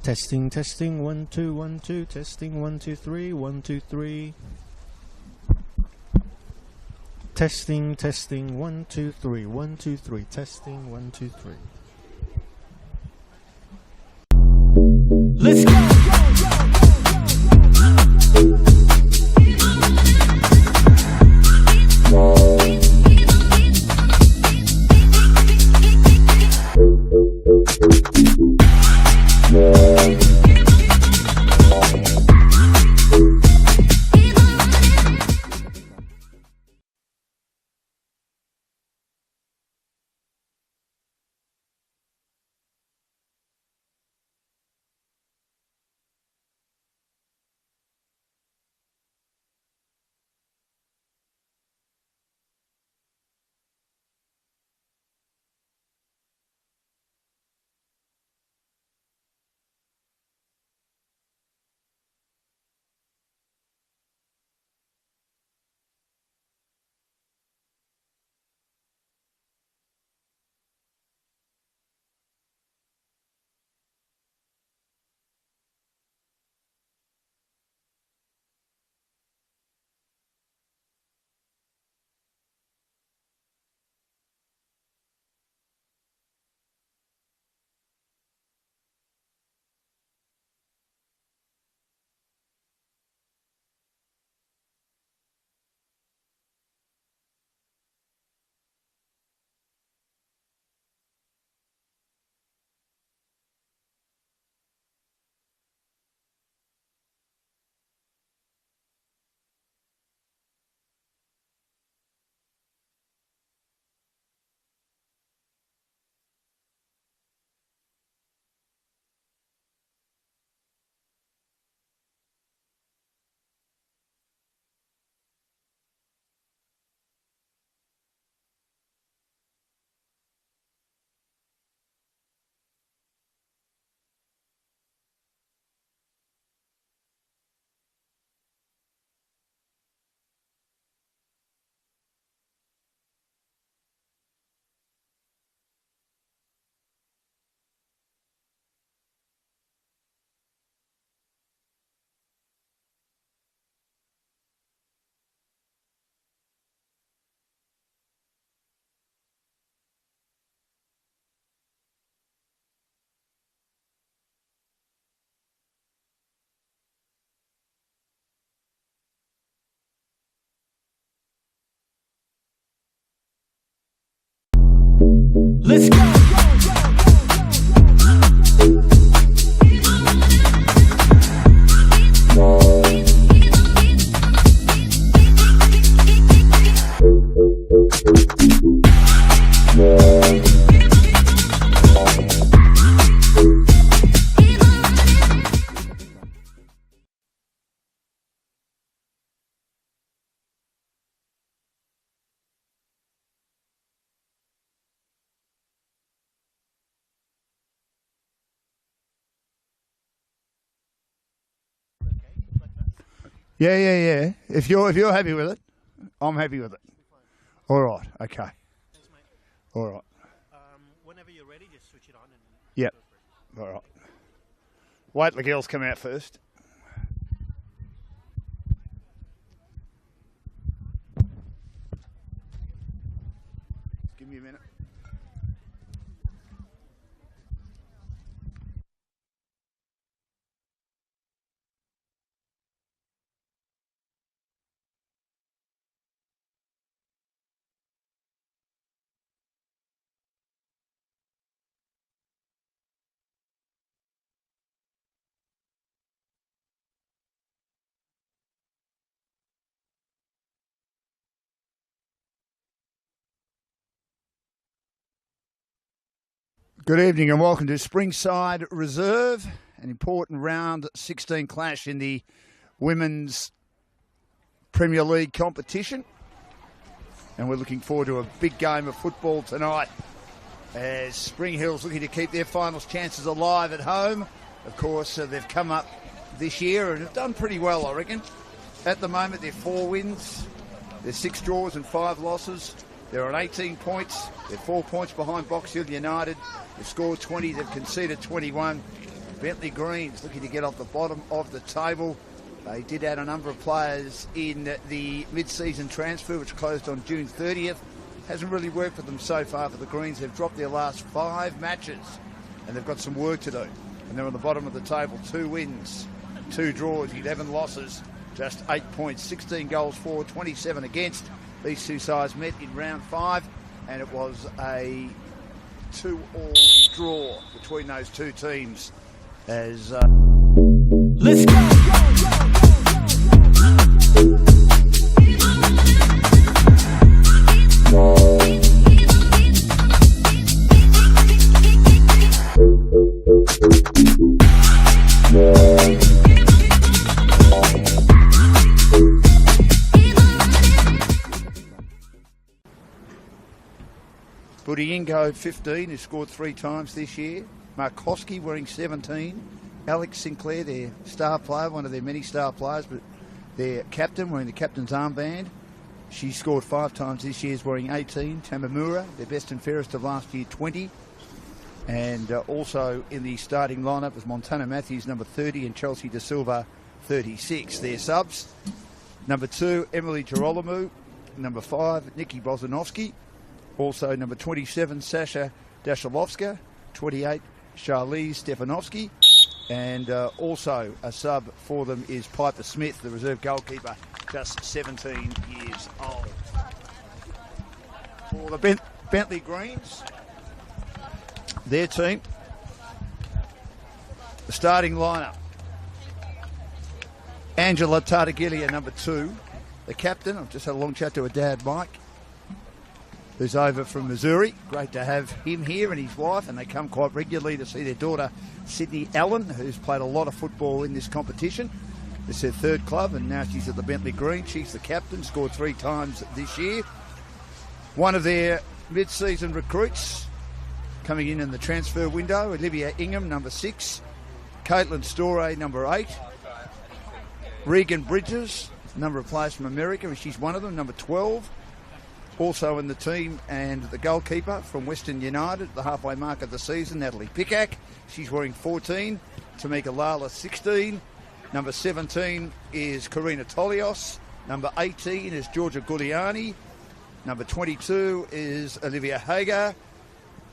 Testing, testing, 1 2 1 2, testing 1 2 3 1 2 3. Testing, testing, 1 2 3 1 2 3, testing 1 2 3. Let's go! Let's go! Yeah. If you're happy with it, I'm happy with it. All right. Okay. Thanks, mate. All right. Whenever you're ready, just switch it on. Yep. All right. Wait till the girls come out first. Just give me a minute. Good evening and welcome to Springside Reserve, an important round 16 clash in the Women's Premier League competition. And we're looking forward to a big game of football tonight as Spring Hill's looking to keep their finals chances alive at home. Of course, they've come up this year and have done pretty well, I reckon. At the moment, they're 4 wins, they're 6 draws and 5 losses. They're on 18 points. They're 4 points behind Box Hill United. They've scored 20. They've conceded 21. Bentleigh Greens looking to get off the bottom of the table. They did add a number of players in the mid-season transfer, which closed on June 30th. Hasn't really worked for them so far for the Greens. They've dropped their last 5 matches, and they've got some work to do. And they're on the bottom of the table, 2 wins, 2 draws, 11 losses, just 8 points, 16 goals for, 27 against. These two sides met in round 5, and it was a 2-all draw between those two teams. As let's go. Budiengo, 15, who scored 3 times this year. Markowski wearing 17. Alex Sinclair, their star player, one of their many star players, but their captain, wearing the captain's armband. She scored 5 times this year, is wearing 18. Tamamura, their best and fairest of last year, 20. And also in the starting lineup was Montana Matthews, number 30, and Chelsea De Silva, 36. Their subs, number 2, Emily Girolamo. Number 5, Nikki Bozanovsky. Also number 27, Sasha Dashilovska. 28, Charlize Stefanovsky. And also a sub for them is Piper Smith, the reserve goalkeeper, just 17 years old. For the Bentleigh Greens, their team, the starting lineup: Angela Tartaglia, number 2, the captain. I've just had a long chat to her dad, Mike, who's over from Missouri. Great to have him here and his wife, and they come quite regularly to see their daughter, Sydney Allen, who's played a lot of football in this competition. It's her 3rd club, and now she's at the Bentleigh Green. She's the captain, scored 3 times this year. One of their mid-season recruits coming in the transfer window, Olivia Ingham, number 6. Caitlin Storey, number 8. Regan Bridges, a number of players from America, and she's one of them, number 12. Also in the team, and the goalkeeper from Western United, the halfway mark of the season, Natalie Pickak. She's wearing 14. Tamika Lala, 16. Number 17 is Karina Tolios. Number 18 is Georgia Gugliani. Number 22 is Olivia Hager.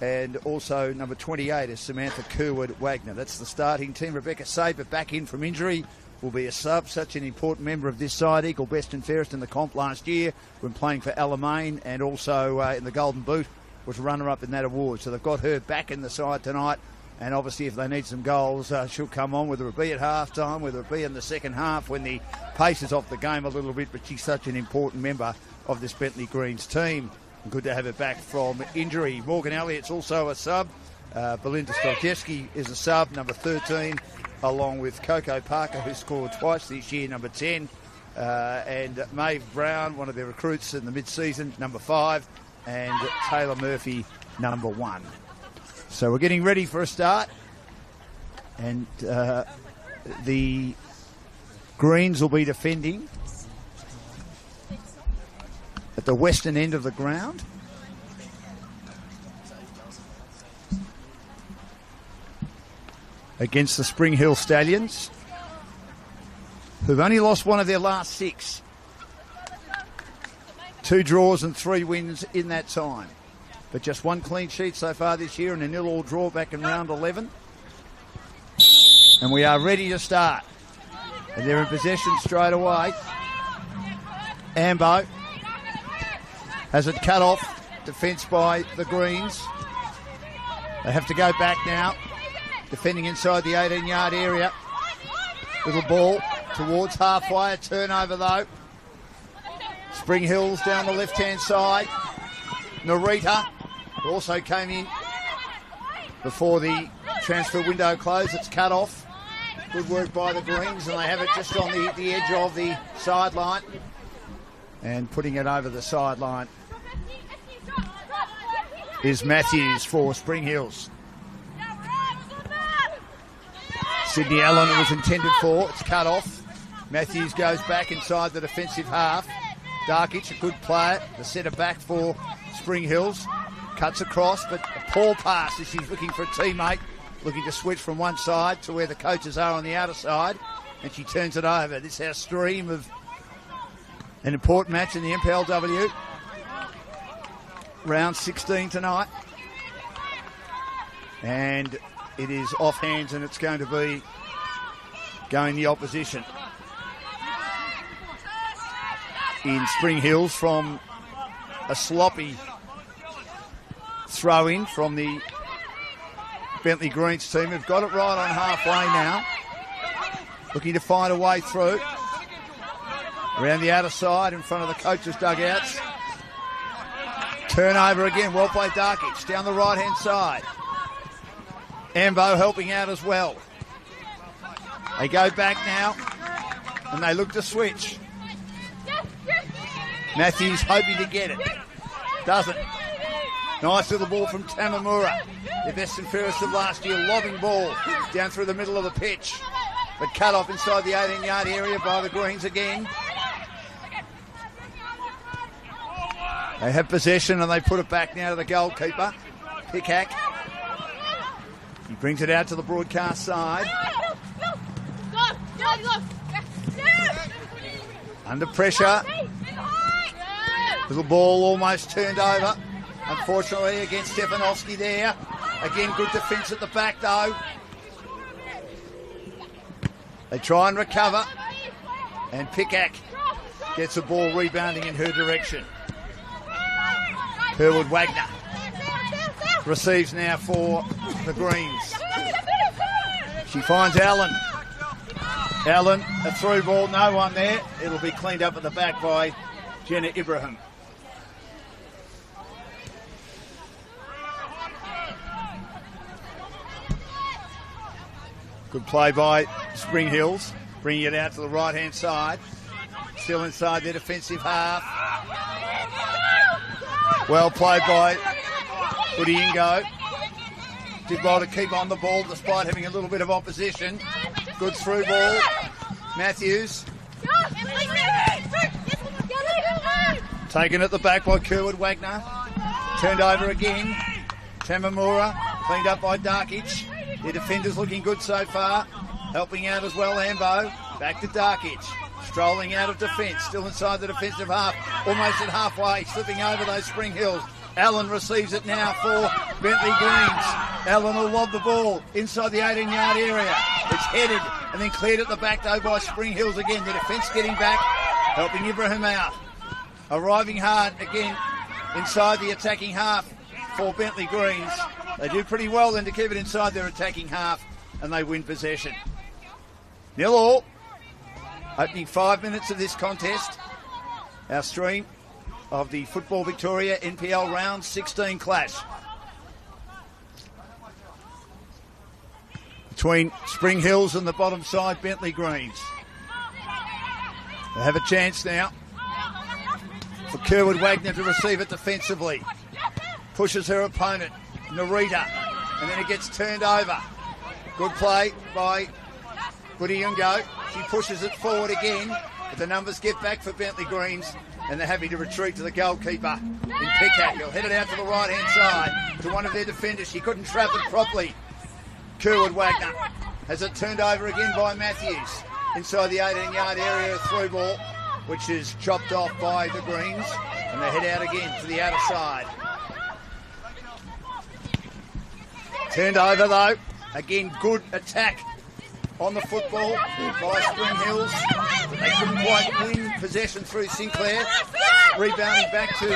And also number 28 is Samantha Kerwood-Wagner. That's the starting team. Rebecca Saber, back in from injury, will be a sub. Such an important member of this side. Equal best and fairest in the comp last year when playing for Alamein, and also in the Golden Boot was runner-up in that award. So they've got her back in the side tonight, and obviously if they need some goals, she'll come on, whether it be at half-time, whether it be in the second half when the pace is off the game a little bit, but she's such an important member of this Bentleigh Greens team. Good to have her back from injury. Morgan Elliott's also a sub. Belinda Stojewski is a sub, number 13, along with Coco Parker, who scored twice this year, number 10. And Maeve Brown, one of their recruits in the mid-season, number 5. And Taylor Murphy, number 1. So we're getting ready for a start. And the Greens will be defending at the western end of the ground. Against the Spring Hill Stallions, who've only lost one of their last 6. 2 draws and 3 wins in that time. But just 1 clean sheet so far this year and a 0-all draw back in round 11. And we are ready to start. And they're in possession straight away. Ambo has it cut off. Defence by the Greens. They have to go back now. Defending inside the 18-yard area. Little ball towards halfway. A turnover though. Spring Hills down the left-hand side. Narita also came in before the transfer window closed. It's cut off. Good work by the Greens, and they have it just on the edge of the sideline. And putting it over the sideline is Matthews for Spring Hills. Sydney Allen it was intended for. It's cut off. Matthews goes back inside the defensive half. Darkic, a good player, the centre back for Spring Hills. Cuts across, but a poor pass as she's looking for a teammate. looking to switch from one side to where the coaches are on the outer side, and she turns it over. This is our stream of an important match in the NPLW. Round 16 tonight. And it is off hands, and it's going to be going the opposition. In Spring Hills from a sloppy throw-in from the Bentleigh Greens team. Have got it right on halfway now. Looking to find a way through. Around the outer side in front of the coaches' dugouts. Turnover again. Well played, Darkic. Down the right-hand side. Ambo helping out as well. They go back now and they look to switch. Matthews hoping to get it. Doesn't. Nice little ball from Tamamura. The best and fairest of last year. Lobbing ball down through the middle of the pitch. But cut off inside the 18-yard area by the Greens again. They have possession and they put it back now to the goalkeeper, Pickhack. He brings it out to the broadcast side. Under pressure. Little ball almost turned over. Unfortunately against Stefanovski there. Again, good defence at the back though. They try and recover. And Pickhack gets the ball rebounding in her direction. Kerwood Wagner receives now for the Greens. She finds Allen. Allen, a through ball, no one there. It'll be cleaned up at the back by Jenna Ibrahim. Good play by Spring Hills, bringing it out to the right-hand side. Still inside their defensive half. Well played by Udiingo. Did well to keep on the ball despite having a little bit of opposition. Good through ball. Matthews. Taken at the back by Kerwood Wagner. Turned over again. Tamamura. Cleaned up by Darkic. The defenders looking good so far. Helping out as well, Ambo. Back to Darkic. Strolling out of defence. Still inside the defensive half. Almost at halfway. Slipping over those Spring Hills. Allen receives it now for Bentleigh Greens. Allen will lob the ball inside the 18-yard area. It's headed and then cleared at the back though by Spring Hills again. The defence getting back, helping Ibrahim out. Arriving hard again inside the attacking half for Bentleigh Greens. They do pretty well then to keep it inside their attacking half and they win possession. 0-0. Opening 5 minutes of this contest. Our stream of the Football Victoria NPL Round 16 clash between Spring Hills and the bottom side Bentleigh Greens. They have a chance now for Kerwood Wagner to receive it defensively. Pushes her opponent, Narita, and then it gets turned over. Good play by Udiingo. She pushes it forward again, but the numbers get back for Bentleigh Greens. And they're happy to retreat to the goalkeeper in Pickhack. He'll head it out to the right-hand side to one of their defenders. She couldn't trap it properly. Kerwood Wagner has it turned over again by Matthews. Inside the 18-yard area, a through ball, which is chopped off by the Greens. And they head out again to the outer side. Turned over though. Again, good attack on the football by Spring Hills. But they couldn't quite win possession through Sinclair. Rebounding back to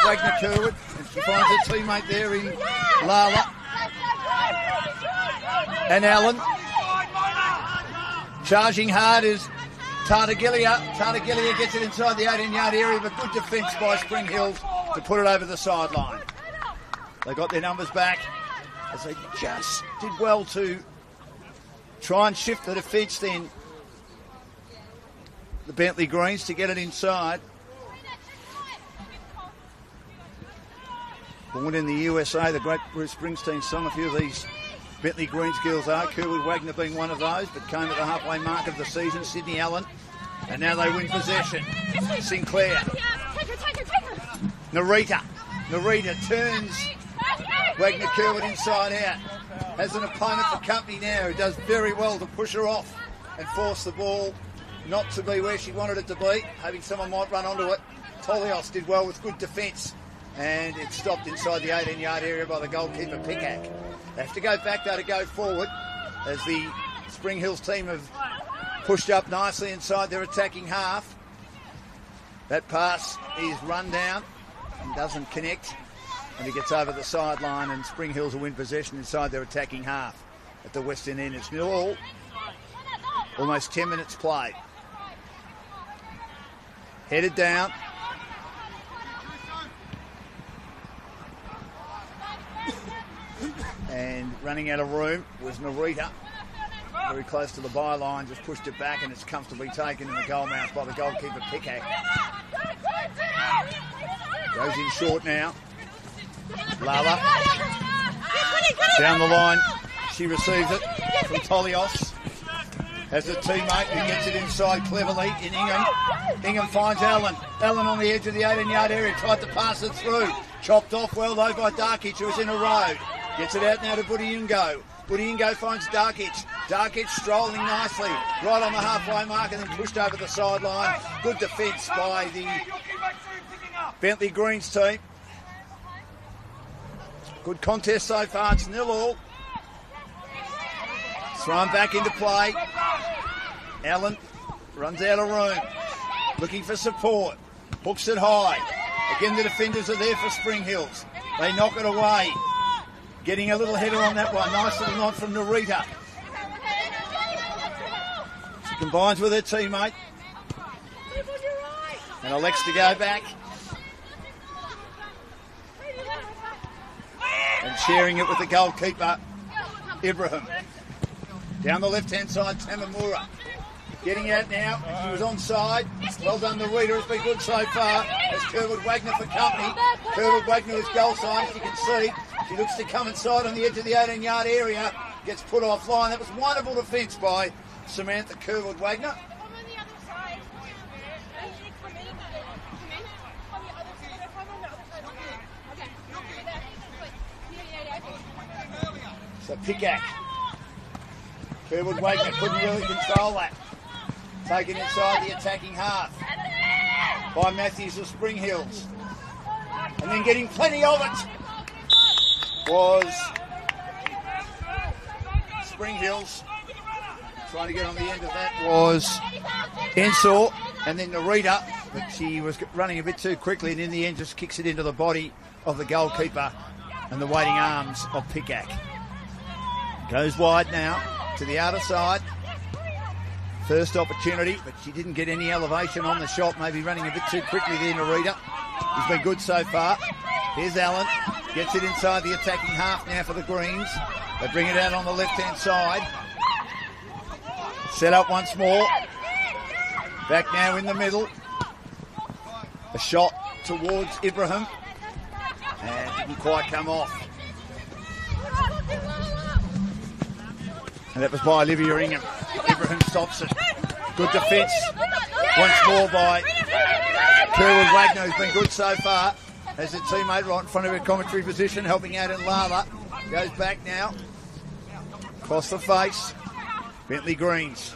Wagner Kerwood. And she finds her teammate there in Lala. And Allen. Charging hard is Tartagilia. Tartagilia gets it inside the 18-yard area, but good defence by Spring Hills to put it over the sideline. They got their numbers back as they just did well to try and shift the defence then. The Bentleigh Greens to get it inside. Born in the USA, the great Bruce Springsteen song. A few of these Bentleigh Greens girls are. Kerwood Wagner being one of those, but came at the halfway mark of the season. Sydney Allen. And now they win possession. Sinclair. Narita. Narita turns Wagner Kerwood inside out. has an opponent for company now who does very well to push her off and force the ball not to be where she wanted it to be, hoping someone might run onto it. Tolios did well with good defence, and it stopped inside the 18-yard area by the goalkeeper, Pickhack. They have to go back, though, to go forward, as the Spring Hills team have pushed up nicely inside their attacking half. That pass is run down and doesn't connect, and it gets over the sideline, and Spring Hills will win possession inside their attacking half. At the western end, it's 0-0. Almost 10 minutes played. Headed down. And running out of room was Narita. Very close to the byline, just pushed it back, and it's comfortably taken in the goal mouth by the goalkeeper, Pickhack. Goes in short now. Lala. Down the line. She receives it from Tolios. Has a teammate who gets it inside cleverly in Ingham. Ingham finds Allen. Allen on the edge of the 18-yard area. Tried to pass it through. Chopped off well, though, by Darkic, who was in a road. Gets it out now to Budiungo. Budiungo finds Darkic. Darkic strolling nicely right on the halfway mark and then pushed over the sideline. Good defence by the Bentleigh Greens team. Good contest so far. It's 0-0. Thrown back into play. Allen runs out of room. Looking for support. Hooks it high. Again, the defenders are there for Spring Hills. They knock it away. Getting a little header on that one. Nice little nod from Narita. She combines with her teammate. And elects to go back. And sharing it with the goalkeeper, Ibrahim. Down the left-hand side, Tamamura. Getting out now. She was onside. Well done, Narita. Has been good so far. As Kerwood Wagner for company. Kerwood Wagner is goal sign, as you can see. She looks to come inside on the edge of the 18-yard area. Gets put offline. That was wonderful defence by Samantha Kerwood Wagner. So Pickhack. Kerwood Wagner couldn't really control that. Taken inside the attacking half by Matthews of Spring Hills. And then getting plenty of it was Spring Hills. Trying to get on the end of that was Ensor, and then Narita, but she was running a bit too quickly, and in the end just kicks it into the body of the goalkeeper and the waiting arms of Pickhack. Goes wide now to the outer side. First opportunity, but she didn't get any elevation on the shot. Maybe running a bit too quickly there, Narita. He's been good so far. Here's Allen. Gets it inside the attacking half now for the Greens. They bring it out on the left-hand side. Set up once more. Back now in the middle. A shot towards Ibrahim. And didn't quite come off. And that was by Olivia Ingham. Ibrahim stops it. Good defence. Once more by Kerwood Wagner, who's been good so far. Has a teammate right in front of her commentary position, helping out in Lala. Goes back now. Across the face. Bentleigh Greens.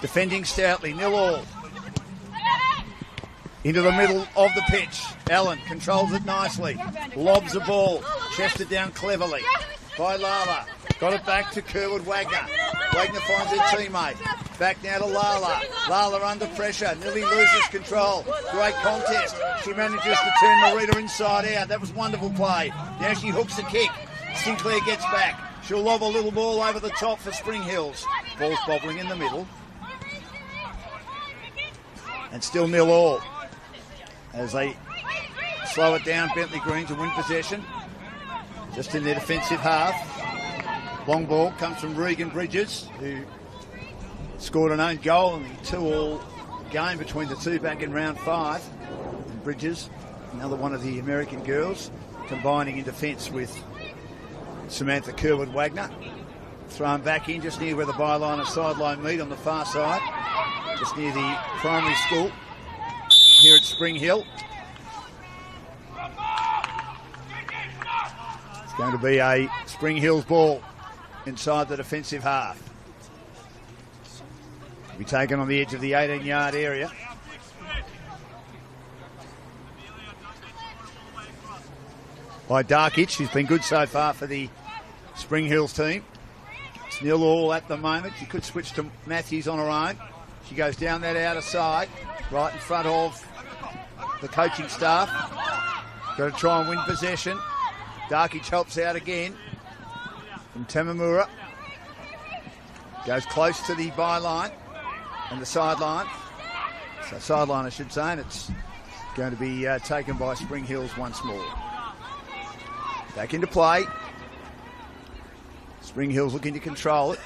Defending stoutly. 0-0. Into the middle of the pitch. Allen controls it nicely. Lobs the ball. Chested down cleverly by Lala. Got it back to Kerwood Wagner. Wagner finds her teammate. Back now to Lala. Lala under pressure. Nearly loses control. Great contest. She manages to turn Narita inside out. That was wonderful play. Now she hooks the kick. Sinclair gets back. She'll lob a little ball over the top for Spring Hills. Ball's bobbling in the middle. And still 0-0. As they slow it down, Bentleigh Greens will win possession. Just in their defensive half. Long ball comes from Regan Bridges, who scored an own goal in the 2-2 game between the two back in round 5. And Bridges, another one of the American girls, combining in defence with Samantha Kerwood Wagner. Thrown back in just near where the byline and sideline meet on the far side, just near the primary school here at Spring Hill. Going to be a Spring Hills ball inside the defensive half. Be taken on the edge of the 18-yard area. By Darkic, who's been good so far for the Spring Hills team. It's 0-all at the moment. She could switch to Matthews on her own. She goes down that outer side, right in front of the coaching staff. Got to try and win possession. Darkic helps out again from Tamamura. Goes close to the byline and the sideline. So sideline, I should say, and it's going to be taken by Spring Hills once more. Back into play. Spring Hills looking to control it.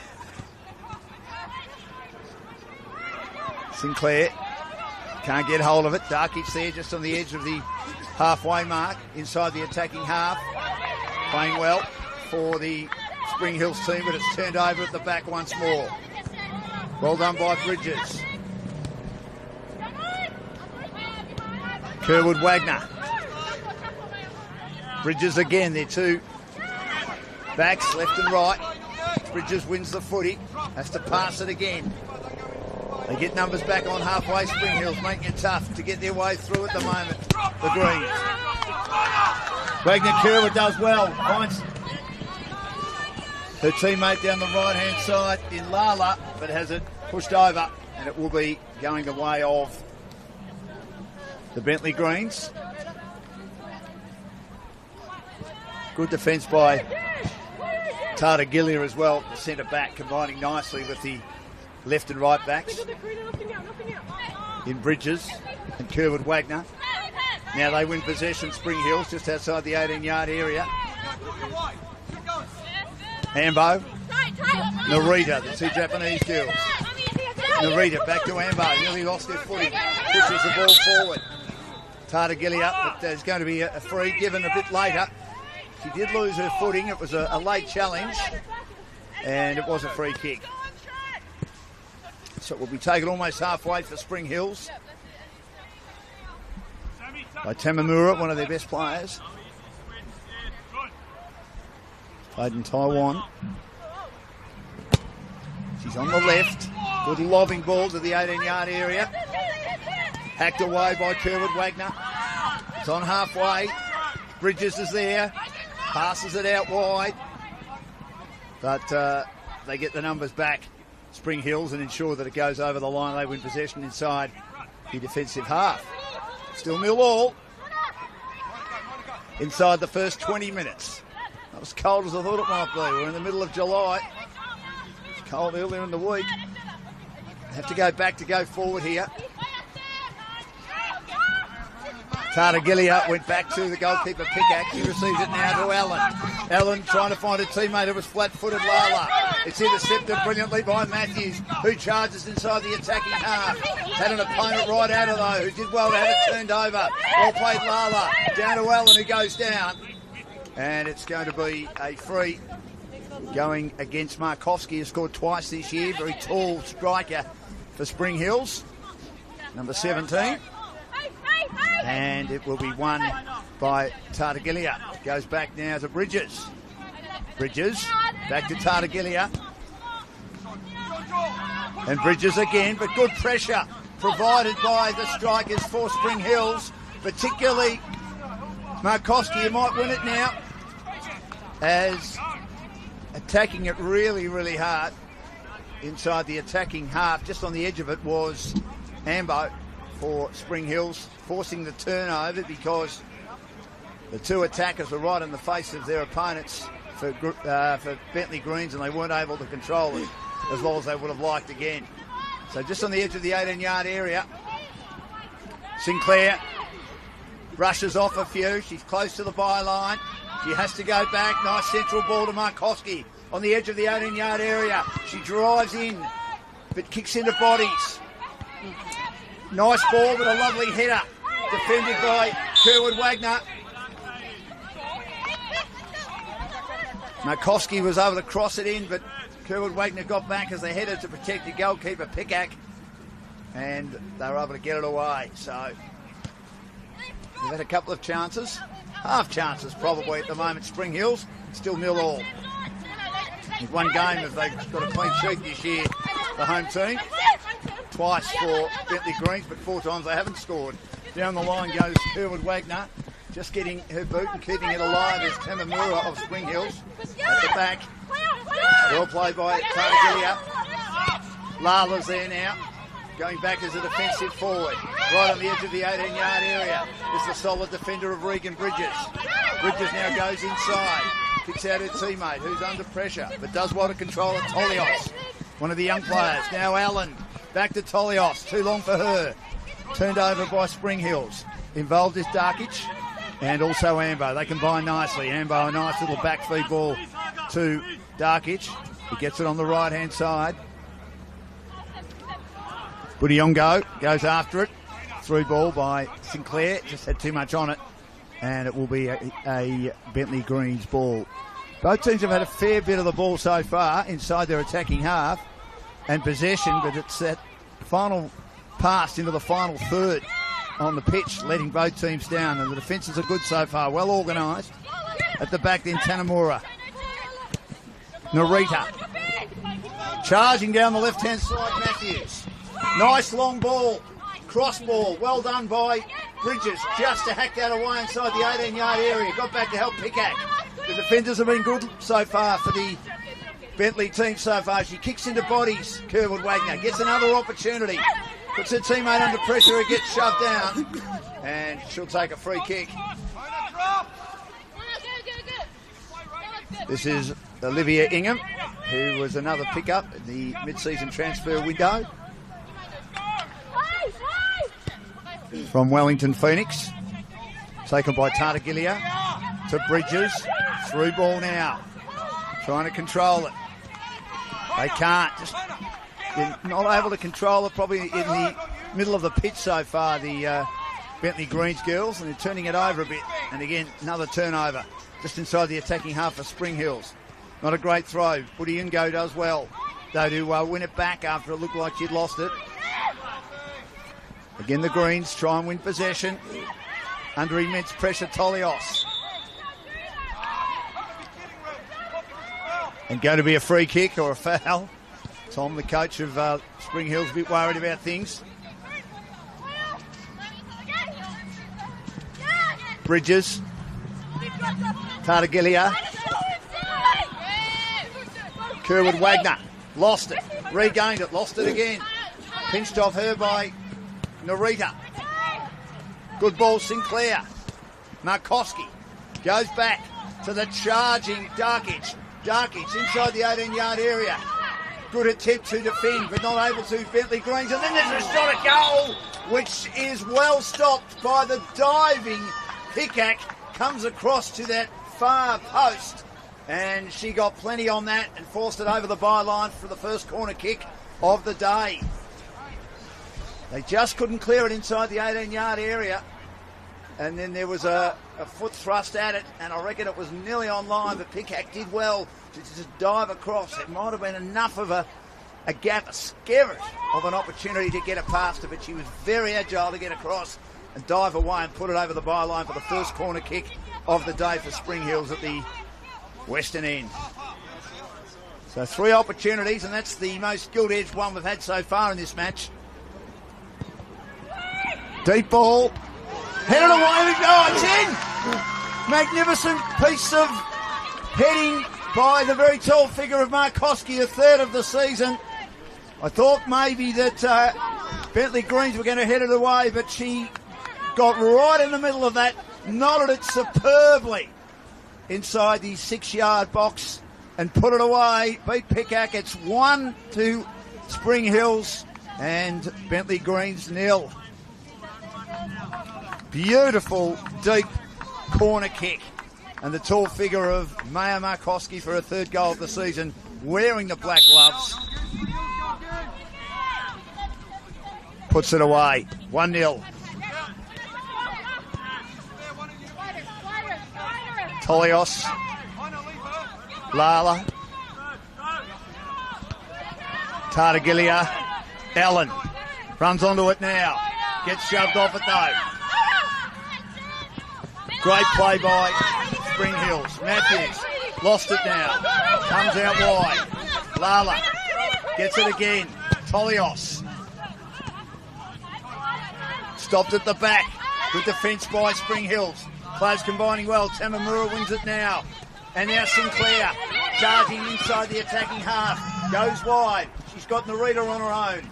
Sinclair can't get hold of it. Darkic there just on the edge of the halfway mark inside the attacking half. Playing well for the Spring Hills team, but it's turned over at the back once more. Well done by Bridges. Kerwood Wagner. Bridges again, they're two backs, left and right. Bridges wins the footy, has to pass it again. They get numbers back on halfway. Spring Hills making it tough to get their way through at the moment. The Greens. Wagner Kerwood does well, finds her teammate down the right-hand side in Lala, but has it pushed over, and it will be going the way of the Bentleigh Greens. Good defence by Tartaglia as well, the centre back, combining nicely with the left and right backs in Bridges and Kerwood Wagner. Now they win possession, Spring Hills, just outside the 18-yard area. Ambo, Narita, the two Japanese girls. Narita back to Ambo, nearly lost their footing, pushes the ball forward. Tartaglia, but there's going to be a free given a bit later. She did lose her footing, it was a late challenge, and it was a free kick. So it will be taken almost halfway for Spring Hills by Tamamura, one of their best players. Played in Taiwan. She's on the left. Good lobbing ball to the 18-yard area. Hacked away by Kerwood Wagner. It's on halfway. Bridges is there. Passes it out wide. But they get the numbers back, Spring Hills, and ensure that it goes over the line. They win possession inside the defensive half. Still 0-all inside the first 20 minutes. Not as cold as I thought it might be. We're in the middle of July. It's cold earlier in the week. Have to go back to go forward here. Tartaglia went back to the goalkeeper Pickaxe. He receives it now to Allen. Allen trying to find a teammate who was flat-footed, Lala. It's intercepted brilliantly by Matthews, who charges inside the attacking half. Had an opponent right out of though, who did well to have it turned over. Well played, Lala. Down to Allen, who goes down. And it's going to be a free going against Markowski, who scored twice this year. Very tall striker for Spring Hills. Number 17. And it will be won by Tartaglia. Goes back now to Bridges. Bridges back to Tartaglia. And Bridges again, but good pressure provided by the strikers for Spring Hills, particularly Markowski, who might win it now, as attacking it really, really hard inside the attacking half. Just on the edge of it was Ambo for Spring Hills, forcing the turnover because the two attackers were right in the face of their opponents for Bentleigh Greens, and they weren't able to control it as well as they would have liked again. So just on the edge of the 18-yard area, Sinclair brushes off a few. She's close to the byline. She has to go back. Nice central ball to Markowski on the edge of the 18-yard area. She drives in, but kicks into bodies. Nice ball, but a lovely header. Defended by Kerwood Wagner. Markowski was able to cross it in, but Kerwood Wagner got back as they headed to protect the goalkeeper Pickaxe, and they were able to get it away. So they've had a couple of chances. half chances probably at the moment, Spring Hills. Still 0-0. In one game, if they've got a clean sheet this year, the home team. Twice for Bentleigh Greens, but 4 times they haven't scored. Down the line goes Herwood Wagner, just getting her boot and keeping it alive as Tamamura of Spring Hills. At the back, well played by Targilia. Lala's there now, going back as a defensive forward. Right on the edge of the 18-yard area is the solid defender of Regan Bridges. Bridges now goes inside, kicks out her teammate who's under pressure, but does well to control it. Tolios, one of the young players. Now Allen, back to Tolios, too long for her. Turned over by Spring Hills. Involved is Darkic and also Ambo. They combine nicely. Ambo, a nice little back feed ball to Darkic. He gets it on the right-hand side. Budiongo goes after it. Through ball by Sinclair. Just had too much on it. And it will be a Bentleigh Greens ball. Both teams have had a fair bit of the ball so far inside their attacking half and possession, but it's that final pass into the final third on the pitch, letting both teams down. And the defences are good so far, well organised. At the back then, Tanamura. Narita. Charging down the left-hand side, Matthews. Nice long ball. Cross ball. Well done by Bridges. Just to hack that away inside the 18-yard area. Got back to help Pickhack. The defenders have been good so far for the Bentleigh team so far. She kicks into bodies. Kerwood Wagner gets another opportunity. Puts her teammate under pressure. It gets shoved down. And she'll take a free kick. This is Olivia Ingham, who was another pickup in the mid-season transfer window from Wellington Phoenix. Taken by Tartagilia to Bridges. Through ball now. Trying to control it. They can't. They're not able to control it, probably in the middle of the pitch so far, the Bentleigh Greens girls, and they're turning it over a bit. And again, another turnover just inside the attacking half of Spring Hills. Not a great throw. Budiongo does well, though, to win it back after it looked like she'd lost it. Again, the Greens try and win possession. Under immense pressure, Tolios. And going to be a free kick or a foul. Tom, the coach of Spring Hills, a bit worried about things. Bridges. Tartagilia. Kerwood Wagner. Lost it. Regained it. Lost it again. Pinched off her by Narita. Good ball, Sinclair. Markowski goes back to the charging Darkic. Darkic inside the 18-yard area. Good attempt to defend, but not able to. Bentleigh Greens. And then there's a shot at goal, which is well stopped by the diving Pickhack. Comes across to that far post. And she got plenty on that and forced it over the byline for the first corner kick of the day. They just couldn't clear it inside the 18-yard area. And then there was a foot thrust at it, and I reckon it was nearly on line, but Pickhack did well to just dive across. It might have been enough of a gap, a skerrit of an opportunity to get it past her, but she was very agile to get across and dive away and put it over the byline for the first corner kick of the day for Spring Hills at the western end. So 3 opportunities, and that's the most gilt-edged one we've had so far in this match. Deep ball. Headed away. Oh, it's in. Magnificent piece of heading by the very tall figure of Markowski, a third of the season. I thought maybe that Bentleigh Greens were going to head it away, but she got right in the middle of that, knotted it superbly inside the 6-yard box and put it away. Beat Pickhack. It's 1 to Spring Hills and Bentleigh Greens 0. Beautiful deep corner kick, and the tall figure of Maya Markowski for her 3rd goal of the season, wearing the black gloves, puts it away. 1-0. Tolios, Lala, Tartagilia, Allen runs onto it now, gets shoved off it though. Great play by Spring Hills. Matthews lost it now. Comes out wide. Lala gets it again. Tolios. Stopped at the back. Good defence by Spring Hills. Players combining well. Tamamura wins it now. And now Sinclair charging inside the attacking half. Goes wide. She's got Narita on her own.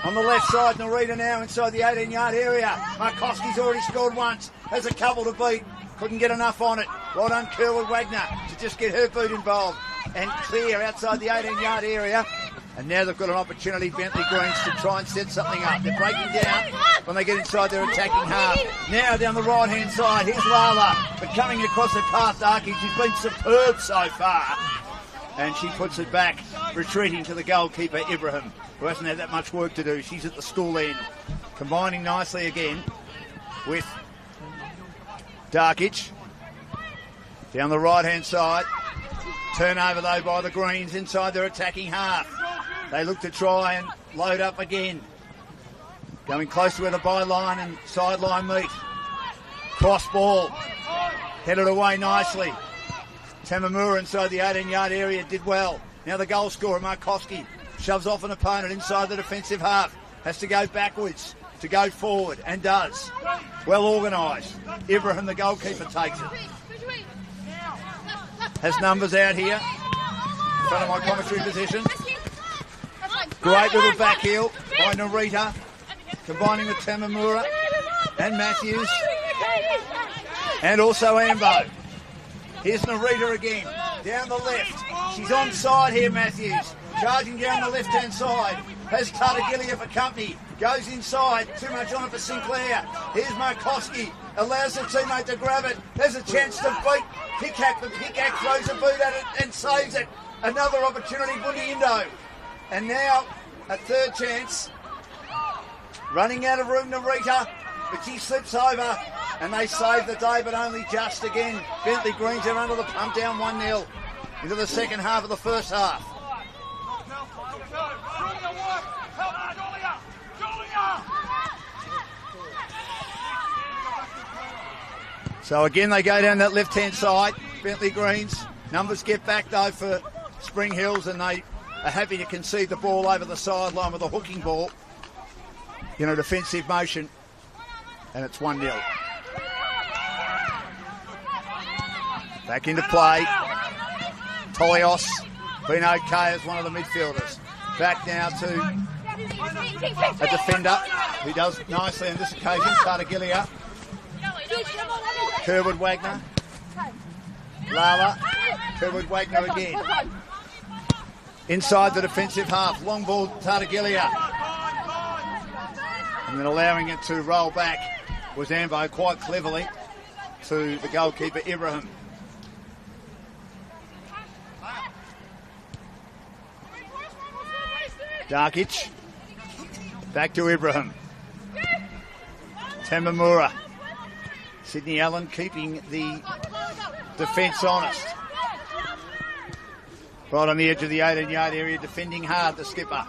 On the left side, Narita now inside the 18-yard area. Markowski's already scored once. Has a couple to beat. Couldn't get enough on it. Well done, Kerwood Wagner, to just get her boot involved. And clear outside the 18-yard area. And now they've got an opportunity, Bentleigh Greens, to try and set something up. They're breaking down when they get inside their attacking half. Now down the right-hand side, here's Lala. But coming across the path, Darky, she's been superb so far. And she puts it back, retreating to the goalkeeper, Ibrahim, who hasn't had that much work to do. She's at the stool end. Combining nicely again with Darkic. Down the right-hand side. Turnover, though, by the Greens inside their attacking half. They look to try and load up again. Going close to where the byline and sideline meet. Cross ball. Headed away nicely. Tamamura inside the 18-yard area did well. Now the goal scorer, Markowski, shoves off an opponent inside the defensive half. Has to go backwards to go forward, and does. Well organised. Ibrahim, the goalkeeper, takes it. Has numbers out here in front of my commentary position. Great little back heel by Narita, combining with Tamamura and Matthews, and also Ambo. Here's Narita again, down the left. She's onside here, Matthews. Charging down the left-hand side. Has Tartaglia for company. Goes inside. Too much on it for Sinclair. Here's Markowski. Allows her teammate to grab it. There's a chance to beat Pickhack, but Pickhack throws a boot at it and saves it. Another opportunity for Indo. And now a third chance. Running out of room, Narita, but she slips over and they save the day, but only just again. Bentleigh Greens are under the pump, down 1-0 into the second half of the first half. So again, they go down that left-hand side, Bentleigh Greens. Numbers get back, though, for Spring Hills, and they are happy to concede the ball over the sideline with a hooking ball in a defensive motion, and it's 1-0. Back into play. Tolios been okay as one of the midfielders. Back now to a defender who does nicely on this occasion, Tartaglia. Kerwood Wagner. Lala. Kerwood Wagner again. Inside the defensive half. Long ball, Tartaglia. And then allowing it to roll back was Ambo quite cleverly to the goalkeeper, Ibrahim. Darkic. Back to Ibrahim. Tamamura. Sydney Allen keeping the defence honest. Right on the edge of the 18-yard area, defending hard, the skipper.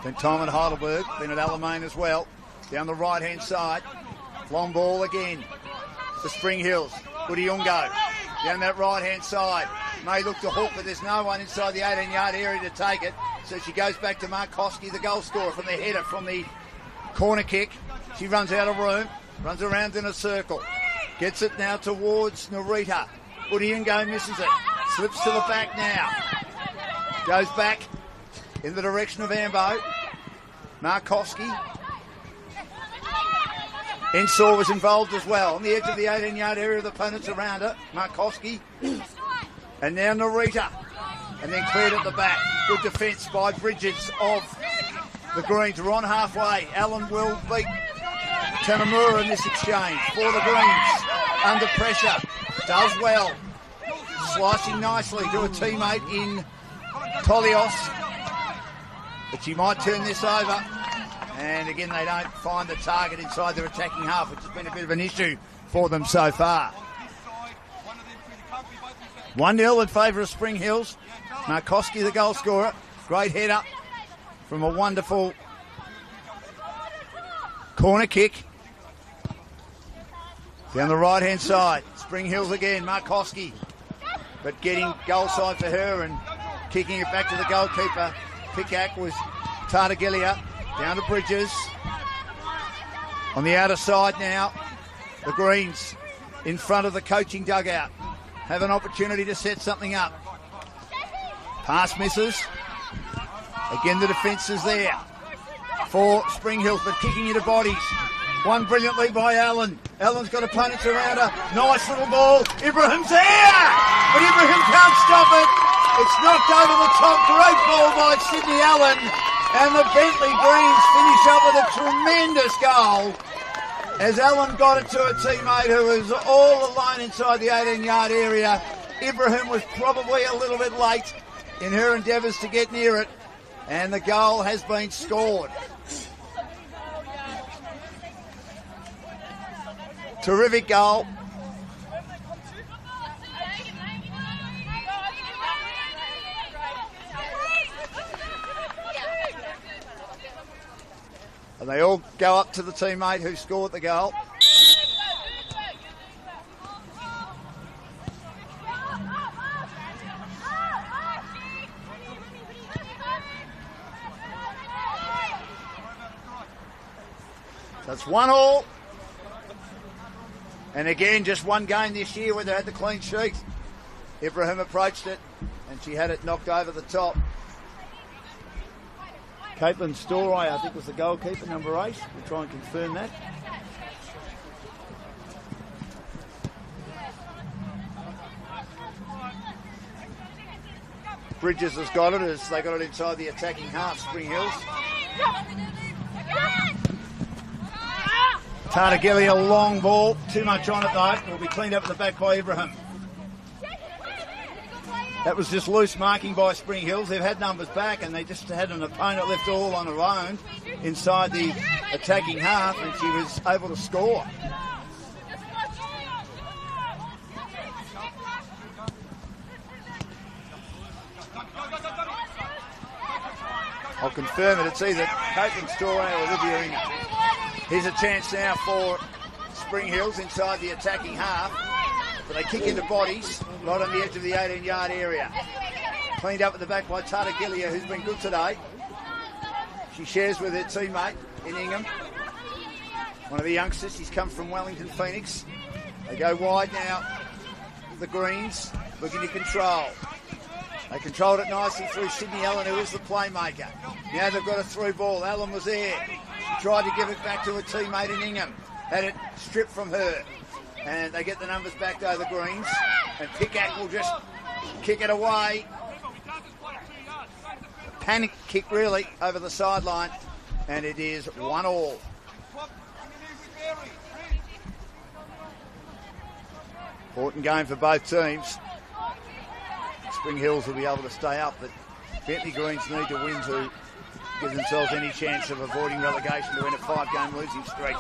Spent time at Heidelberg, been at Alamein as well. Down the right-hand side. Long ball again to Spring Hills. Budiungo down that right-hand side. May look to hook, but there's no one inside the 18-yard area to take it. So she goes back to Markowski, the goal scorer, from the header, from the corner kick. She runs out of room, runs around in a circle. Gets it now towards Narita. Budiungo misses it. Slips to the back now. Goes back in the direction of Ambo. Markowski. Ensor was involved as well. On the edge of the 18-yard area, the opponents around her. Markowski. And now Narita. And then cleared at the back. Good defence by Bridges of the Greens. We're on halfway. Allen will beat Tamamura in this exchange for the Greens. Under pressure. Does well. Slicing nicely to a teammate in Tolios. But she might turn this over. And again, they don't find the target inside their attacking half, which has been a bit of an issue for them so far. 1-0 in favour of Spring Hills. Markowski, the goal scorer. Great header from a wonderful corner kick. Down the right-hand side, Spring Hills again, Markowski. But getting goal side for her and kicking it back to the goalkeeper. Pickhack was Tartagilia. Down to Bridges. On the outer side now, the Greens in front of the coaching dugout have an opportunity to set something up. Pass misses. Again, the defence is there for Spring Hills, but kicking into bodies. Won brilliantly by Allen. Allen's got opponents around her. Nice little ball. Ibrahim's there! But Ibrahim can't stop it. It's knocked over the top. Great ball by Sydney Allen. And the Bentleigh Greens finish up with a tremendous goal as Allen got it to a teammate who was all alone inside the 18-yard area. Ibrahim was probably a little bit late in her endeavours to get near it, and the goal has been scored. Terrific goal. And they all go up to the teammate who scored the goal. So it's 1-1. And again, just one game this year where they had the clean sheet. Ibrahim approached it and she had it knocked over the top. Caitlin Story, I think, was the goalkeeper, number 8. We'll try and confirm that. Bridges has got it as they got it inside the attacking half, Spring Hills. Tartagilia, long ball. Too much on it, though. It will be cleaned up at the back by Ibrahim. That was just loose marking by Spring Hills. They've had numbers back and they just had an opponent left all on her own inside the attacking half, and she was able to score. I'll confirm it. It's either Caitlin Story or Olivia Ingham. Here's a chance now for Spring Hills inside the attacking half. But they kick into bodies right on the edge of the 18-yard area. Cleaned up at the back by Tartagilia, who's been good today. She shares with her teammate in Ingham. One of the youngsters. He's come from Wellington Phoenix. They go wide now. The Greens looking to control. They controlled it nicely through Sydney Allen, who is the playmaker. Now they've got a through ball. Allen was there. She tried to give it back to a teammate in Ingham. Had it stripped from her. And they get the numbers back to the Greens. And Pickhack will just kick it away. Panic kick, really, over the sideline. And it is 1-1. Important game for both teams. Spring Hills will be able to stay up, but Bentleigh Greens need to win to give themselves any chance of avoiding relegation to win a 5-game losing streak.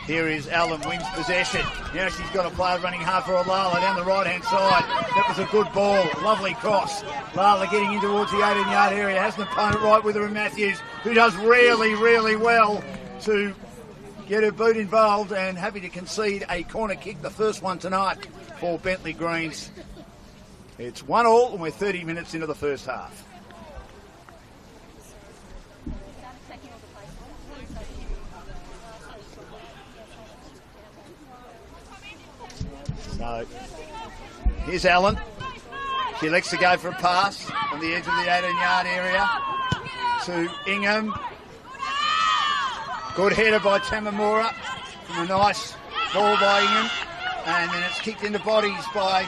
Here is Allen, wins possession. Now she's got a player running hard for Lala down the right-hand side. That was a good ball, lovely cross. Lala getting in towards the 18-yard area, has an opponent right with her in Matthews, who does really, really well to get her boot involved, and happy to concede a corner kick, the first one tonight for Bentleigh Greens. It's 1-1 and we're 30 minutes into the first half. So, here's Allen. She elects to go for a pass on the edge of the 18-yard area to Ingham. Good header by Tamamura from a nice ball by Ingham. And then it's kicked into bodies by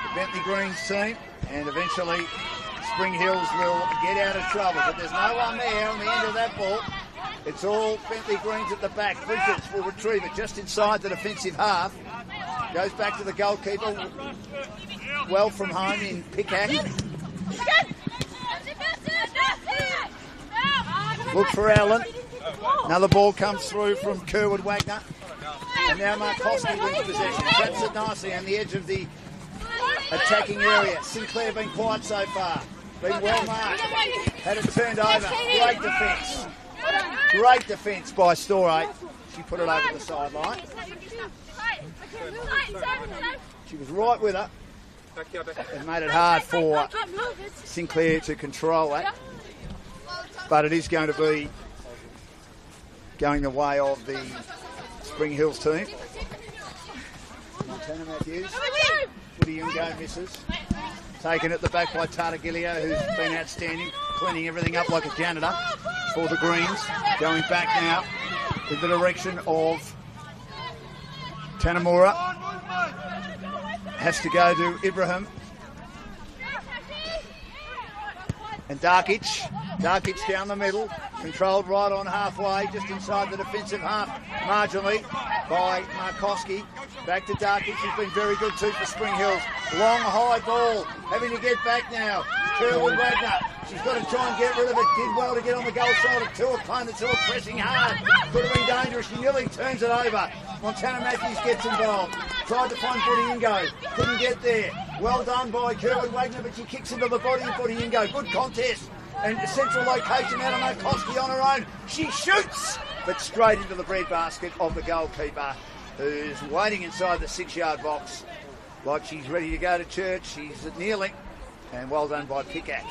the Bentleigh Greens team. And eventually Spring Hills will get out of trouble. But there's no one there on the end of that ball. It's all Bentleigh Greens at the back. Bridges will retrieve it just inside the defensive half. Goes back to the goalkeeper. Well from home in Pickhack. Look for Allen. Another ball comes through from Kerwood Wagner. And now Markowski wins possession. Traps it nicely on the edge of the attacking area. Sinclair been quiet so far. Been well marked. Had it turned over. Great defence. Great defence by Storey. She put it over the sideline. She was right with her. It made it hard for Sinclair to control that. But it is going to be going the way of the Spring Hills team. Montana Matthews. Woody Ungo misses. Taken at the back by Tartaglia, who's been outstanding, cleaning everything up like a janitor for the Greens. Going back now in the direction of Tanamura. Has to go to Ibrahim. And Darkic down the middle, controlled right on halfway, just inside the defensive half, marginally by Markowski. Back to Darkic, who's been very good too for Spring Hills. Long high ball, having to get back now. Kerwin Wagner, she's got to try and get rid of it. Did well to get on the goal shoulder. Two opponents who are pressing hard. Could have been dangerous. She nearly turns it over. Montana Matthews gets involved. Tried to find Budingo. Couldn't get there. Well done by Kerwin Wagner, but she kicks into the body of Budingo. Good contest. And a central location out of Markowski on her own. She shoots, but straight into the breadbasket of the goalkeeper, who's waiting inside the 6-yard box like she's ready to go to church. She's kneeling. And well done by Pickak.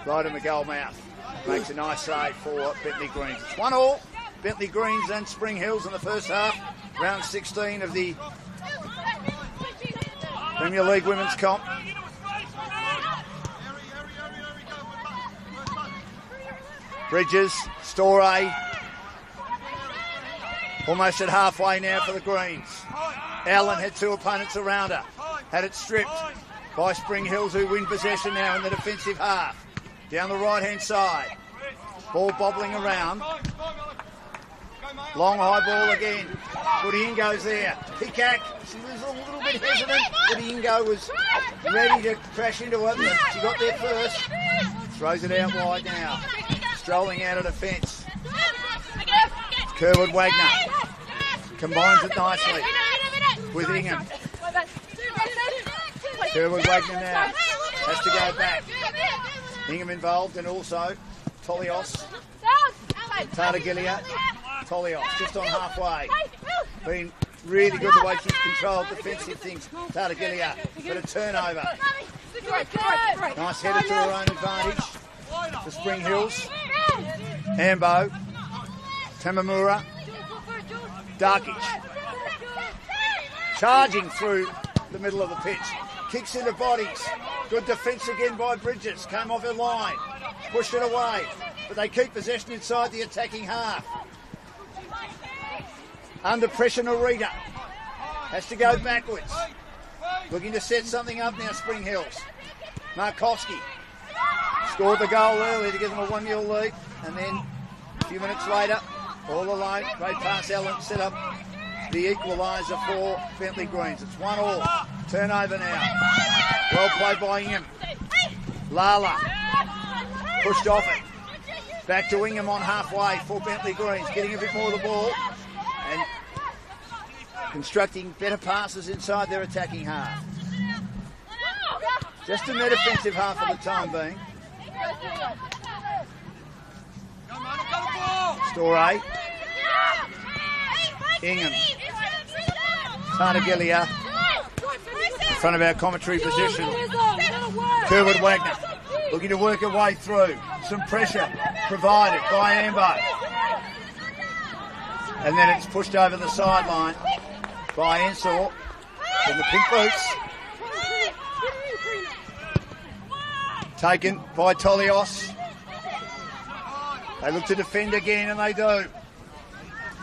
Right in the goal mouth. Makes a nice save for Bentleigh Greens. It's 1-1. Bentleigh Greens and Spring Hills in the first half. Round 16 of the Premier League Women's Comp. Bridges, Storey. Almost at halfway now for the Greens. Allen had two opponents around her. Had it stripped by Spring Hills, who win possession now in the defensive half. Down the right-hand side. Ball bobbling around. Long high ball again. Budingo's there. Pickak, she was a little bit hesitant. Budingo was ready to crash into it, but she got there first. Throws it out wide now. Strolling out of defence. Kerwood Wagner combines it nicely with Ingham. Kerwood Wagner now has to go back. Ingham involved, and also Tolios. Tartaglia. Tolios just on halfway. Been really good the way she's controlled defensive things. Tartaglia, but a turnover. Nice header to her own advantage for Spring Hills. Ambo. Tamamura. Darkic. Charging through the middle of the pitch. Kicks into bodies. Good defence again by Bridges. Came off her line. Pushed it away. But they keep possession inside the attacking half. Under pressure, Narita. Has to go backwards. Looking to set something up now, Spring Hills. Markowski. Scored the goal early to give them a 1-0 lead. And then a few minutes later, all alone, great pass Allen set up the equaliser for Bentleigh Greens. It's 1-1. Turnover now. Well played by Ingham. Lala. Pushed off it. Back to Ingham on halfway for Bentleigh Greens. Getting a bit more of the ball. And constructing better passes inside their attacking half. Just in their defensive half for the time being. Storey. Ingham. Tartaglia. In front of our commentary position. Kerwood Wagner. Looking to work her way through. Some pressure provided by Ambo. And then it's pushed over the sideline by Ensor in the pink boots. Taken by Tolios. They look to defend again, and they do.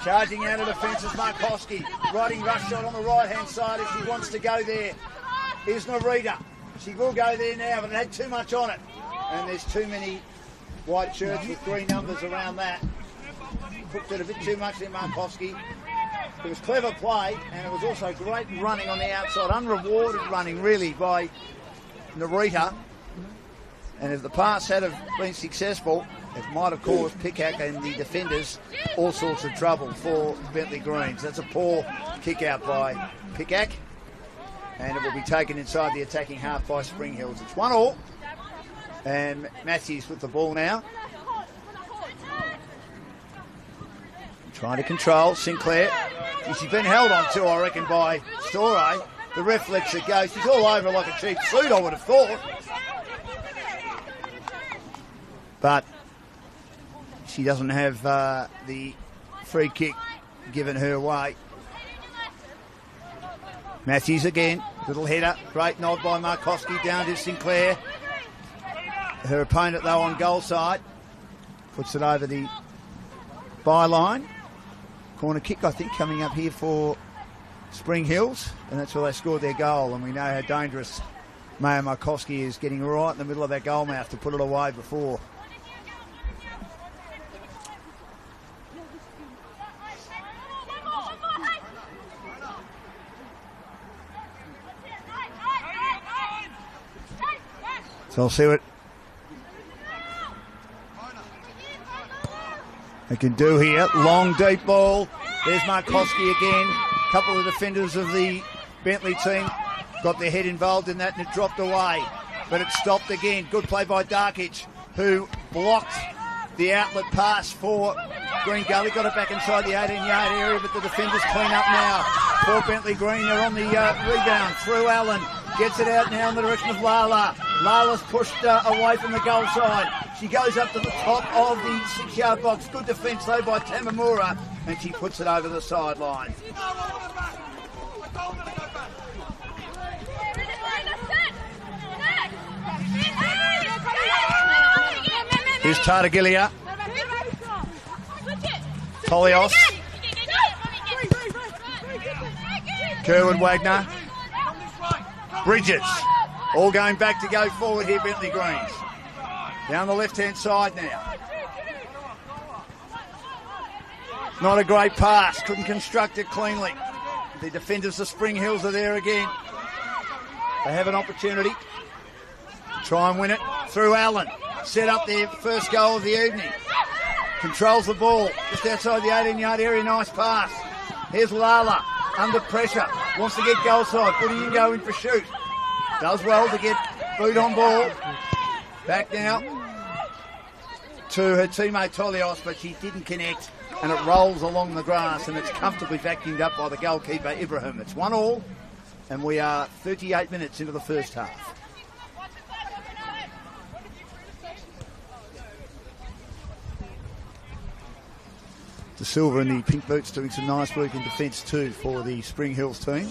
Charging out of defence is Markowski. Riding rush shot on the right-hand side if she wants to go there. Here's Narita. She will go there now, but it had too much on it. And there's too many white shirts with green numbers around that. Hooked it a bit too much there, Markowski. It was clever play, and it was also great running on the outside. Unrewarded running, really, by Narita. And if the pass had have been successful, it might have caused Pickak and the defenders all sorts of trouble for Bentleigh Greens. That's a poor kick out by Pickak, and it will be taken inside the attacking half by Spring Hills. It's 1-1, and Matthews with the ball now. Trying to control Sinclair. She's been held on to, I reckon, by Storey. The ref lets it go. She's all over like a cheap suit, I would have thought. But she doesn't have the free kick given her way. Matthews again, little header, great nod by Markowski down to Sinclair. Her opponent, though, on goal side, puts it over the byline. Corner kick, I think, coming up here for Spring Hills, and that's where they scored their goal. And we know how dangerous Maya Markowski is, getting right in the middle of that goal mouth to put it away before. So I'll see what they can do here. Long, deep ball. There's Markowski again. A couple of defenders of the Bentleigh team got their head involved in that, and it dropped away. But it stopped again. Good play by Darkic, who blocked the outlet pass for Green Gully. Got it back inside the 18-yard area, but the defenders clean up now. For Bentleigh Green, they're on the rebound. Through Allen. Gets it out now in the direction of Lala. Lala's pushed away from the goal side. She goes up to the top of the 6-yard box. Good defence though by Tamamura, and she puts it over the sideline. Here's Tartagilia. Tolios. Kerwin Wagner. Bridges, all going back to go forward here, Bentleigh Greens. Down the left-hand side now. Not a great pass, couldn't construct it cleanly. The defenders of Spring Hills are there again. They have an opportunity to try and win it. Through Allen, set up their first goal of the evening. Controls the ball, just outside the 18-yard area, nice pass. Here's Lala, under pressure, wants to get goal side, putting in, go in for shoot. Does well to get boot on ball. Back now to her teammate Tolios, but she didn't connect, and it rolls along the grass, and it's comfortably vacuumed up by the goalkeeper Ibrahim. It's 1-1, and we are 38 minutes into the first half. De Silva in the pink boots doing some nice work in defence too for the Spring Hills team.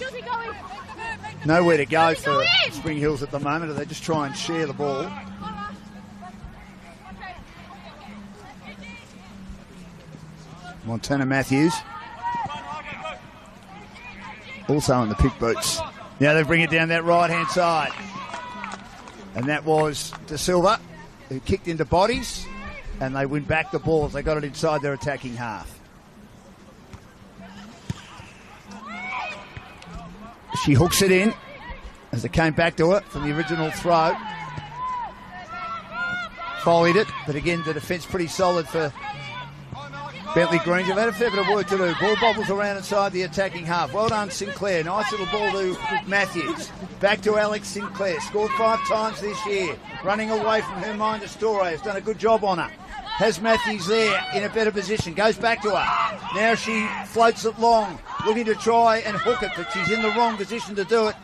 Nowhere to go for Spring Hills at the moment. They just try and share the ball. Montana Matthews. Also in the pink boots. Now they bring it down that right-hand side. And that was De Silva, who kicked into bodies, and they win back the ball as they got it inside their attacking half. She hooks it in as it came back to her from the original throw. Volleyed it, but again the defence pretty solid for Bentleigh Greens. They've had a fair bit of work to do. Ball bobbles around inside the attacking half. Well done, Sinclair. Nice little ball to Matthews. Back to Alex Sinclair. Scored 5 times this year. Running away from her mind to Storey. Has done a good job on her. Has Matthews there in a better position. Goes back to her. Now she floats it long. Looking to try and hook it, but she's in the wrong position to do it.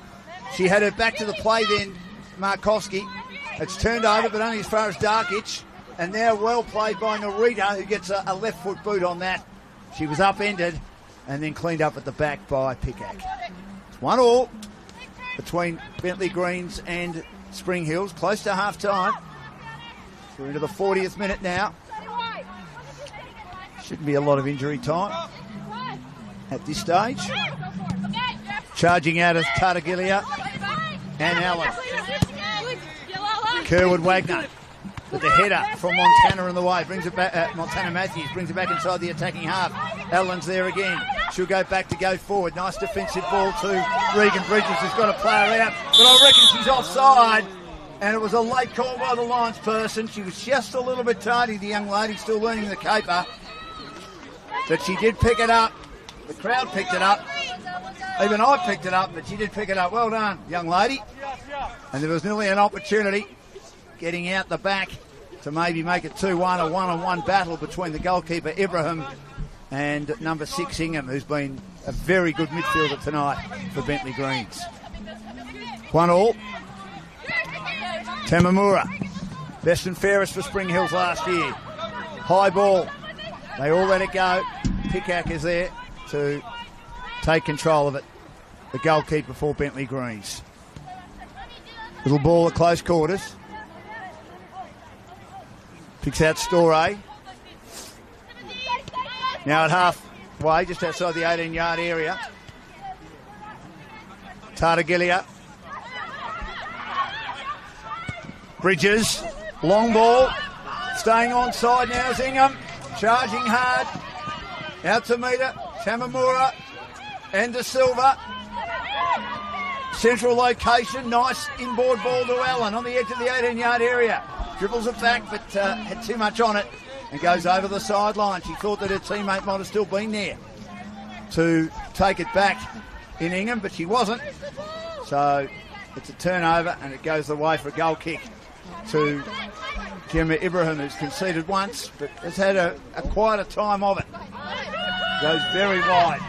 She had her back to the play then, Markowski. It's turned over, but only as far as Darkic. And now well played by Narita, who gets a left foot boot on that. She was upended and then cleaned up at the back by Pickak. It's 1-1 between Bentleigh Greens and Spring Hills. Close to half-time. We're into the 40th minute now. Shouldn't be a lot of injury time at this stage. Charging out of Tartagilia and Allen. Kerwood Wagner with the header from Montana in the way. Brings it back. Montana Matthews brings it back inside the attacking half. Allen's there again. She'll go back to go forward. Nice defensive ball to Regan Bridges, who's got a player out. But I reckon she's offside. And it was a late call by the Lions person. She was just a little bit tardy, the young lady, still learning the caper. But she did pick it up. The crowd picked it up. Even I picked it up, but she did pick it up. Well done, young lady. And there was nearly an opportunity getting out the back to maybe make it 2-1, a one-on-one battle between the goalkeeper, Ibrahim, and number 6, Ingham, who's been a very good midfielder tonight for Bentleigh Greens. 1-1. Tamamura, best and fairest for Spring Hills last year. High ball. They all let it go. Pickhack is there to take control of it. The goalkeeper for Bentleigh Greens. Little ball at close quarters. Picks out Storey. Now at halfway, just outside the 18-yard area. Tartagilia. Bridges. Long ball. Staying onside now is Ingham. Charging hard. Out to Meter. Tamamura. And De Silva. Central location. Nice inboard ball to Allen on the edge of the 18-yard area. Dribbles it back, but had too much on it and goes over the sideline. She thought that her teammate might have still been there to take it back in Ingham, but she wasn't. So it's a turnover and it goes the way for a goal kick to Gemma Ibrahim, who's conceded once, but has had a quieter time of it. Goes very wide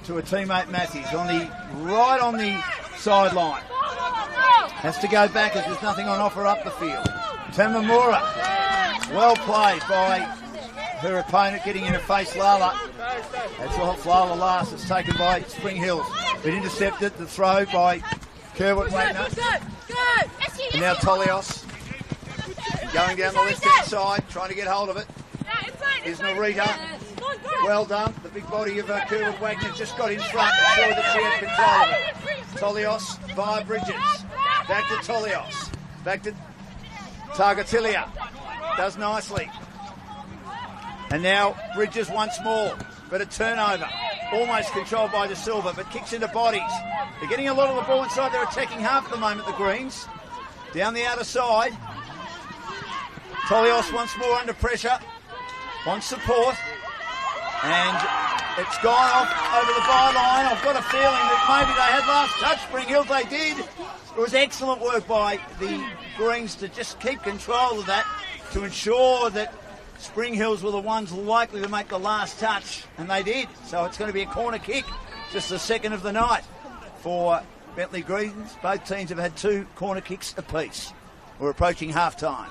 to a teammate Matthews right on the sideline. Has to go back as there's nothing on offer up the field. Tamamura, well played by her opponent, getting in her face Lala. That's off Lala last. It's taken by Spring Hills. But intercepted, the throw by Kerwin Wagner. And now Tolios going down the left-hand side, trying to get hold of it. Here's Narita. Well done. The big body of Kerwin Wagner just got in front and showed that she had control of it. Tolios via Bridges. Back to Tolios. Back to Targatilia. Does nicely. And now Bridges once more. But a turnover. Almost controlled by De Silva, but kicks into bodies. They're getting a lot of the ball inside their attacking half at the moment, the Greens. Down the outer side. Tolios once more under pressure. Wants support. And it's gone off over the byline. I've got a feeling that maybe they had last touch. Spring Hills, they did. It was excellent work by the Greens to just keep control of that, to ensure that Spring Hills were the ones likely to make the last touch, and they did. So it's going to be a corner kick, just the second of the night for Bentleigh Greens. Both teams have had 2 corner kicks apiece. We're approaching half-time.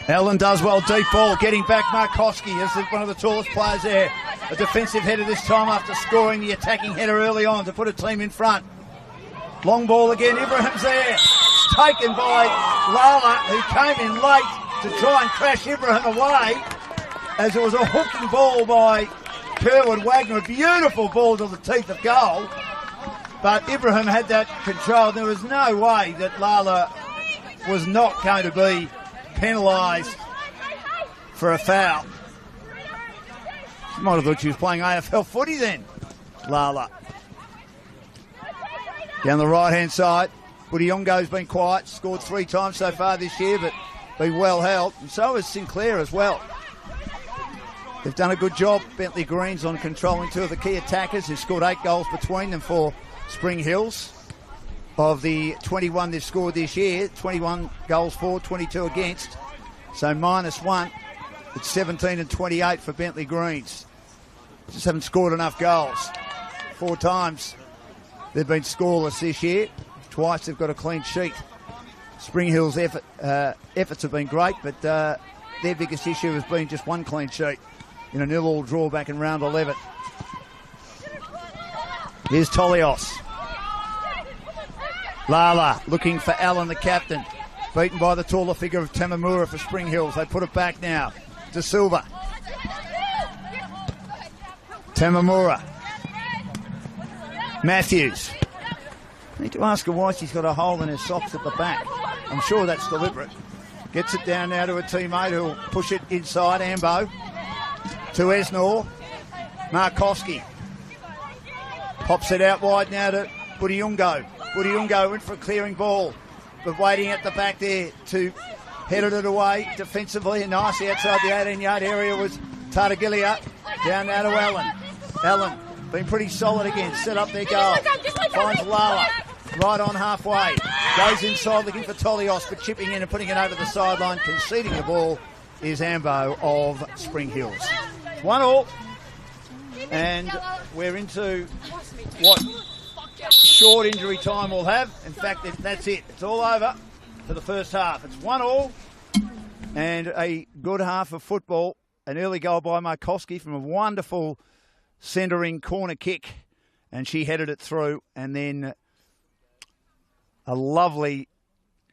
Allen does well, deep ball, getting back Markowski as one of the tallest players there. A defensive header this time after scoring the attacking header early on to put a team in front. Long ball again, Ibrahim's there. It's taken by Lala, who came in late to try and crash Ibrahim away, as it was a hooking ball by Kerwin Wagner. A beautiful ball to the teeth of goal. But Ibrahim had that control. There was no way that Lala was not going to be penalised for a foul. She might have thought she was playing AFL footy then, Lala. Down the right-hand side, Budiongo's been quiet, scored 3 times so far this year, but been well held, and so has Sinclair as well. They've done a good job, Bentleigh Greens, on controlling 2 of the key attackers, who scored 8 goals between them for Spring Hills. Of the 21 they've scored this year, 21 goals for, 22 against. So -1. It's 17 and 28 for Bentleigh Greens. Just haven't scored enough goals. 4 times they've been scoreless this year. Twice they've got a clean sheet. Spring Hills' efforts have been great, but their biggest issue has been just 1 clean sheet in a 0-0 draw back in round 11. Here's Tolios. Lala looking for Allen, the captain. Beaten by the taller figure of Tamamura for Spring Hills. They put it back now. De Silva. Tamamura. Matthews. I need to ask her why she's got a hole in her socks at the back. I'm sure that's deliberate. Gets it down now to a teammate who'll push it inside. Ambo. To Esnor. Markowski. Pops it out wide now to Budiongo. Budiongo went for a clearing ball, but waiting at the back there to headed it away defensively and nicely outside the 18-yard area was Tartagilia. Down now to Allen. Allen been pretty solid again, set up their goal. Finds Lala. right on halfway. Goes inside looking for Tolios, but chipping in and putting it over the sideline, conceding the ball is Ambo of Spring Hills. 1-1, and we're into what short injury time we'll have. In fact, that's it. It's all over for the first half. It's 1-1 and a good half of football. An early goal by Markowski from a wonderful centering corner kick, and she headed it through, and then a lovely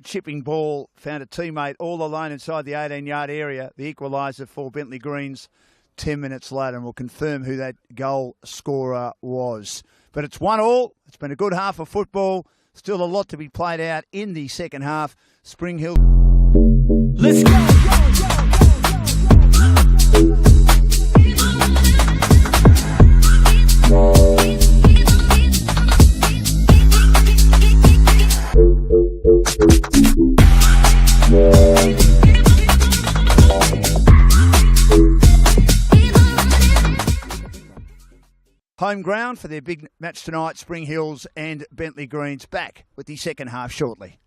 chipping ball found a teammate all alone inside the 18-yard area. The equaliser for Bentleigh Greens 10 minutes later, and we'll confirm who that goal scorer was. But it's 1-1. It's been a good half of football. Still a lot to be played out in the second half. Spring Hill. Let's go. Home ground for their big match tonight, Spring Hills and Bentleigh Greens. Back with the second half shortly.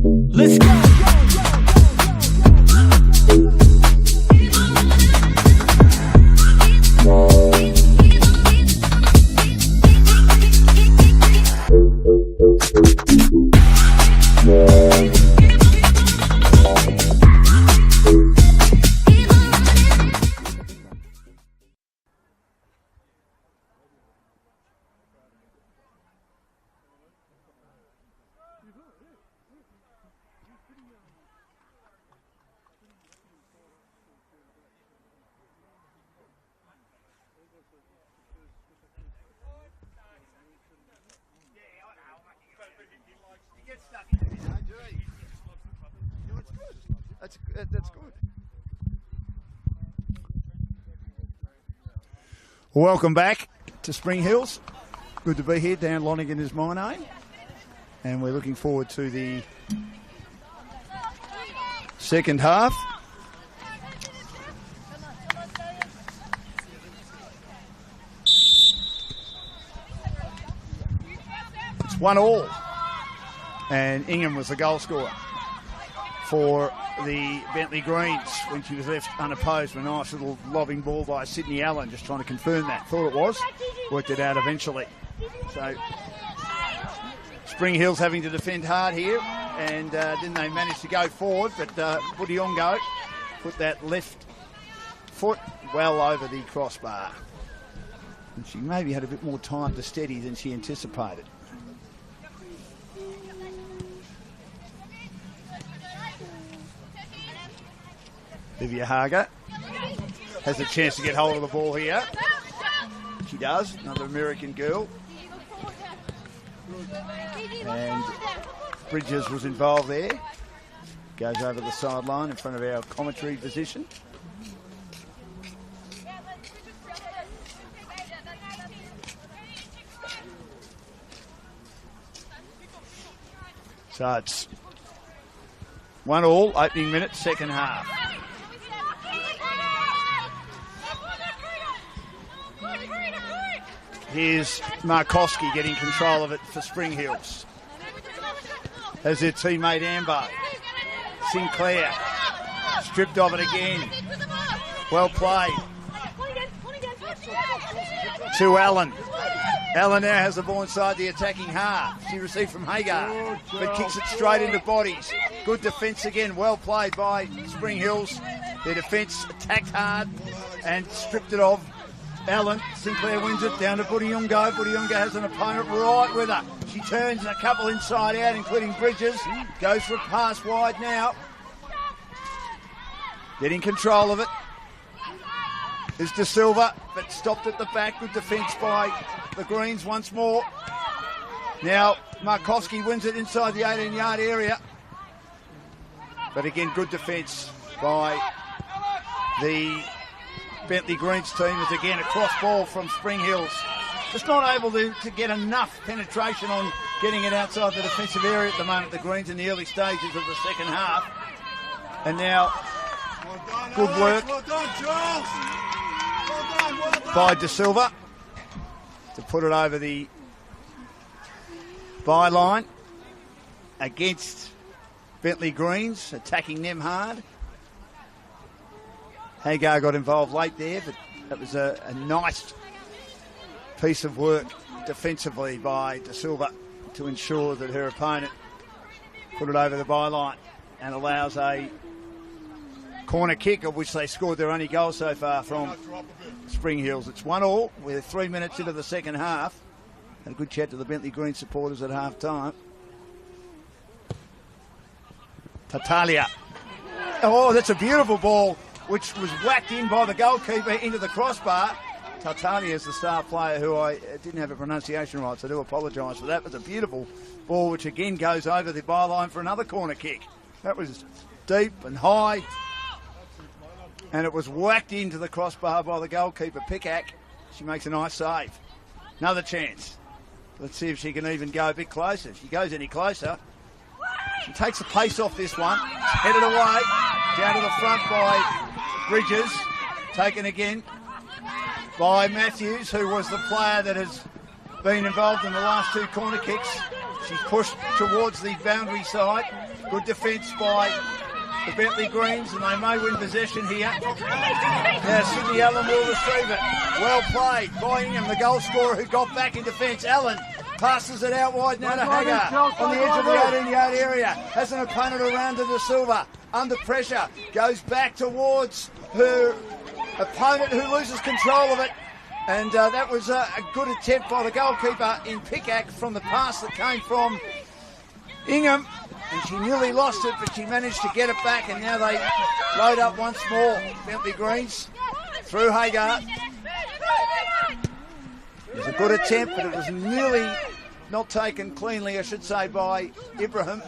Let's go. That's good. Welcome back to Spring Hills. Good to be here. Dan Lonigan is my name. And we're looking forward to the second half. It's 1-1. And Ingham was the goal scorer for the Bentleigh Greens when she was left unopposed. A nice little lobbing ball by Sydney Allen, just trying to confirm that. Thought it was. Worked it out eventually. So Spring Hills having to defend hard here, and then they managed to go forward, but Budiongo put that left foot well over the crossbar. And she maybe had a bit more time to steady than she anticipated. Livia Hager has a chance to get hold of the ball here. She does, another American girl. And Bridges was involved there. Goes over the sideline in front of our commentary position. So it's 1-1, opening minute, second half. Here's Markowski getting control of it for Spring Hills. As their teammate Ambo. Sinclair stripped of it again. Well played. To Allen. Allen now has the ball inside the attacking half. She received from Hagar, but kicks it straight into bodies. Good defence again. Well played by Spring Hills. Their defence attacked hard and stripped it of. Allen, Sinclair wins it down to Budiongo. Budiongo has an opponent right with her. She turns a couple inside out, including Bridges. Goes for a pass wide now. Getting control of it is De Silva, but stopped at the back. Good defence by the Greens once more. Now Markowski wins it inside the 18-yard area. But again, good defence by the Bentleigh Greens team. Is again a cross ball from Spring Hills. Just not able to get enough penetration on getting it outside the defensive area at the moment, the Greens, in the early stages of the second half. And now, good work by De Silva to put it over the byline against Bentleigh Greens, attacking them hard. Hagar got involved late there, but that was a nice piece of work defensively by De Silva to ensure that her opponent put it over the byline and allows a corner kick, of which they scored their only goal so far from Spring Hills. It's 1-1. We're 3 minutes into the second half. Had a good chat to the Bentleigh Green supporters at half time. Tatalia. Oh, that's a beautiful ball, which was whacked in by the goalkeeper into the crossbar. Tartaglia is the star player, who I didn't have a pronunciation right, so I do apologise for that. But it's a beautiful ball, which again goes over the byline for another corner kick. That was deep and high, and it was whacked into the crossbar by the goalkeeper, Pickhack. She makes a nice save. Another chance. Let's see if she can even go a bit closer. If she goes any closer, she takes the pace off this one. Headed away, down to the front by Bridges, taken again by Matthews, who was the player that has been involved in the last two corner kicks. She's pushed towards the boundary side. Good defence by the Bentleigh Greens, and they may win possession here. Now Sydney Allen will retrieve it. Well played by Ingham, the goal scorer who got back in defence. Allen passes it out wide now to Hagar on the edge of the 18-yard area. Has an opponent around to De Silva. Under pressure. Goes back towards her opponent who loses control of it. And that was a good attempt by the goalkeeper in Pickac from the pass that came from Ingham. And she nearly lost it, but she managed to get it back. And now they load up once more. Bentleigh Greens through Hagar. It was a good attempt, but it was nearly not taken cleanly, I should say, by Ibrahim,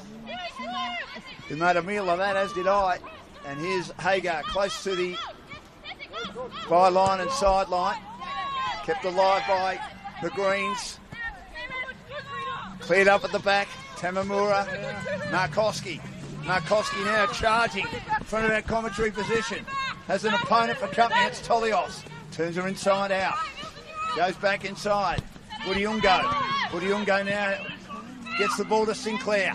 who made a meal of that, as did I. And here's Hagar close to the byline and sideline. Kept alive by the Greens. Cleared up at the back. Tamamura, Markowski. Markowski now charging in front of our commentary position. Has an opponent for company. It's Tolios. Turns her inside out. Goes back inside. Budiungo. Budiungo now gets the ball to Sinclair.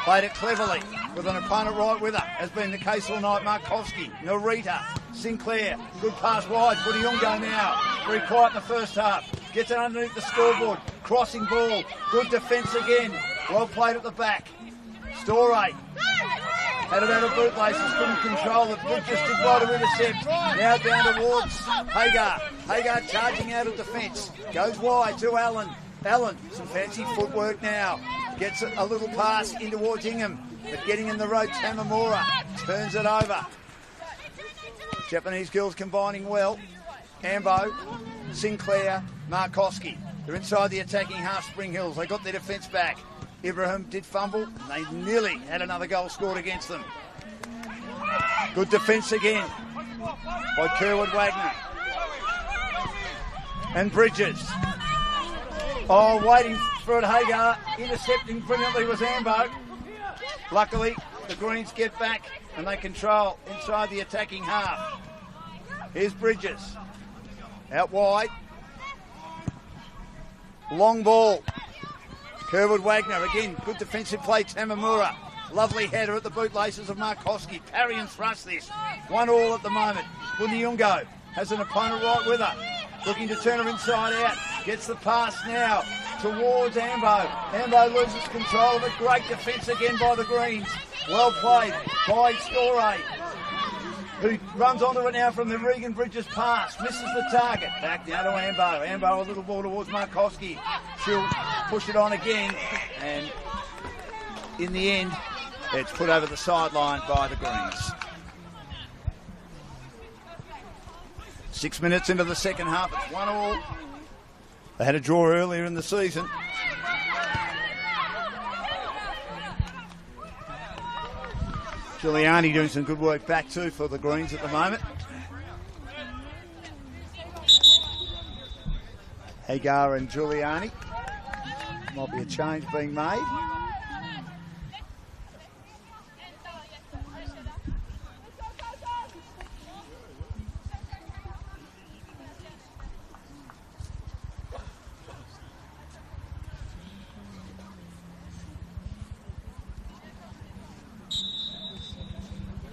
Played it cleverly with an opponent right with her, has been the case all night. Markowski, Narita, Sinclair, good pass wide. Budiungo now, very quiet in the first half. Gets it underneath the scoreboard. Crossing ball, good defence again. Well played at the back. Storey had it out of bootlaces, couldn't control it. Bridges did well to intercept. Now down towards Hagar. Hagar charging out of defence. Goes wide to Allen. Allen, some fancy footwork now. Gets a little pass in towards Ingham, but getting in the road, Tamamura turns it over. Japanese girls combining well. Ambo, Sinclair, Markowski. They're inside the attacking half, Spring Hills. They got their defence back. Ibrahim did fumble. They nearly had another goal scored against them. Good defence again by Kerwood Wagner. And Bridges. Oh, waiting for it, Hagar. Intercepting brilliantly was Ambo. Luckily, the Greens get back and they control inside the attacking half. Here's Bridges. Out wide. Long ball. Kerwood Wagner again. Good defensive play. Tamamura. Lovely header at the bootlaces of Markowski. Parry and thrust this. 1-1 at the moment. Budiungo has an opponent right with her. Looking to turn her inside out. Gets the pass now towards Ambo. Ambo loses control of it. Great defence again by the Greens. Well played by Storey, who runs onto it now from the Regan Bridges pass. Misses the target. Back now to Ambo. Ambo a little ball towards Markowski. She'll push it on again. And in the end, it's put over the sideline by the Greens. 6 minutes into the second half. It's 1-1. They had a draw earlier in the season. Giuliani doing some good work back too for the Greens at the moment. Hagar and Giuliani. Might be a change being made.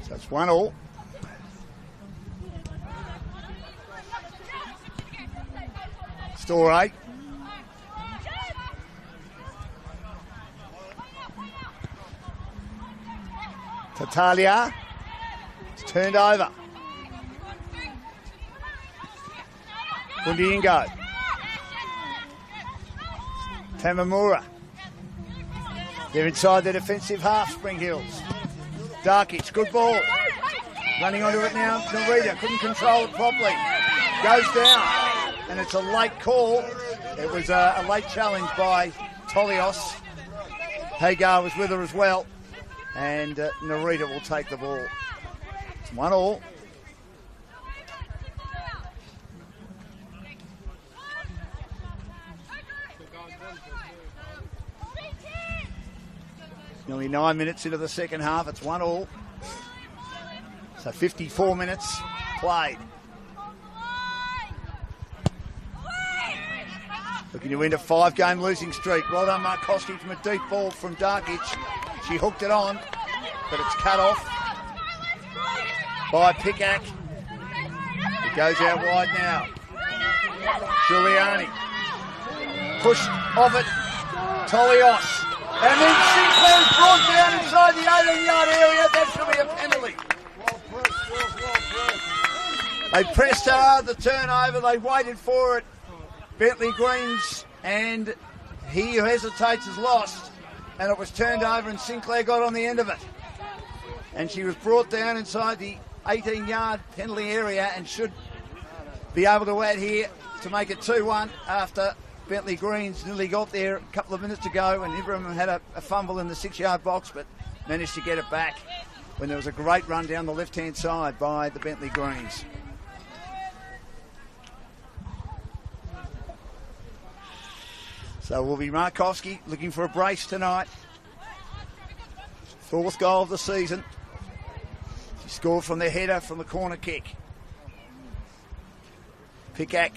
So it's 1-1. Storey. Tatalia. It's turned over. Budiungo. Tamamura. They're inside the defensive half, Spring Hills. Darkic, good ball. Running onto it now, Narita couldn't control it properly. Goes down, and it's a late call. It was a late challenge by Tolios. Hagar was with her as well, and Narita will take the ball. It's 1-1. Nearly 9 minutes into the second half. It's 1-1. So 54 minutes played. Looking to win a 5-game losing streak. Well done, Markowski, from a deep ball from Darkic. She hooked it on, but it's cut off by Pickak. It goes out wide now. Giuliani. Push of it. Tolios. And then Sinclair's brought down inside the 18-yard area. That should be a penalty. They pressed hard, the turnover. They waited for it. Bentleigh Greens, and he who hesitates is lost. And it was turned over and Sinclair got on the end of it. And she was brought down inside the 18-yard penalty area and should be able to add here to make it 2-1 after Bentleigh Greens nearly got there a couple of minutes ago, and Ibrahim had a fumble in the 6-yard box but managed to get it back when there was a great run down the left-hand side by the Bentleigh Greens. So will be Markowski looking for a brace tonight. 4th goal of the season. She scored from the header from the corner kick. Pickak,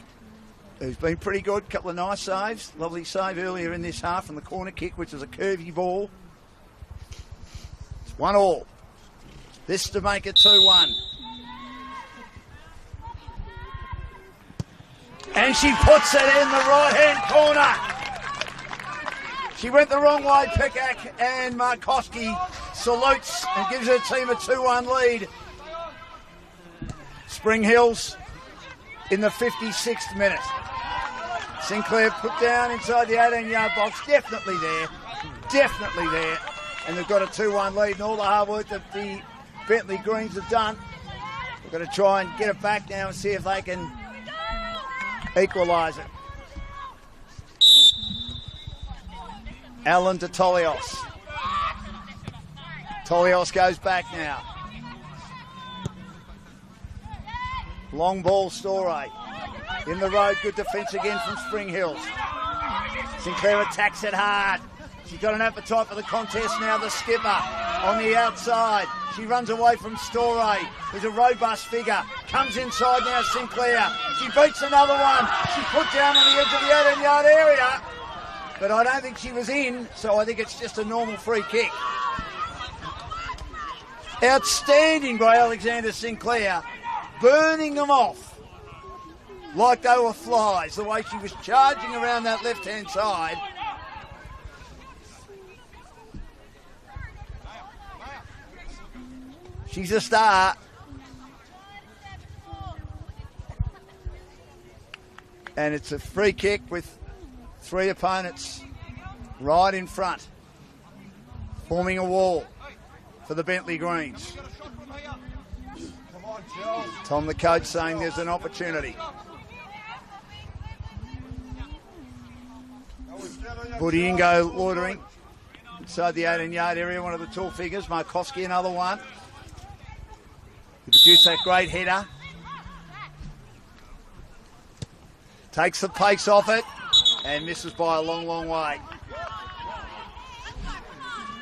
who's been pretty good, couple of nice saves. Lovely save earlier in this half from the corner kick, which was a curvy ball. It's 1-1. This to make it 2-1. And she puts it in the right-hand corner. She went the wrong way, Pickak, and Markowski salutes and gives her team a 2-1 lead. Spring Hills in the 56th minute. Sinclair put down inside the 18-yard box, definitely there, and they've got a 2-1 lead, and all the hard work that the Bentleigh Greens have done. We've got to try and get it back now and see if they can equalise it. Allen to Tolios. Tolios goes back now. Long ball, Storey. In the road, good defence again from Spring Hills. Sinclair attacks it hard. She's got an appetite for the contest now, the skipper on the outside. She runs away from Storey, who's a robust figure. Comes inside now, Sinclair. She beats another one. She's put down on the edge of the 18-yard area. But I don't think she was in, so I think it's just a normal free kick. Outstanding by Alexander Sinclair, burning them off like they were flies, the way she was charging around that left-hand side. She's a star. And it's a free kick with 3 opponents right in front, forming a wall for the Bentleigh Greens. Tom, the coach, saying there's an opportunity. Budiengo loitering inside the 18-yard area, one of the tall figures. Markowski, another one. He produced that great header. Takes the pace off it and misses by a long, long way.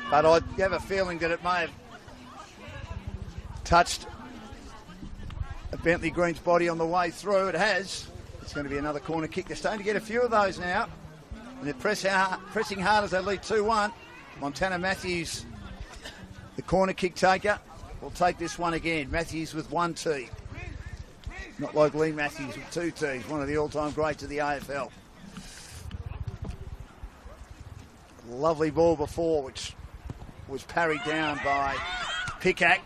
But I have a feeling that it may have touched a Bentleigh Greens body on the way through. It has. It's going to be another corner kick. They're starting to get a few of those now. And they're pressing hard as they lead 2-1. Montana Matthews, the corner kick taker, will take this one again. Matthews with 1 T. Not like Lee Matthews with 2 Ts, one of the all-time greats of the AFL. Lovely ball before, which was parried down by Pickak.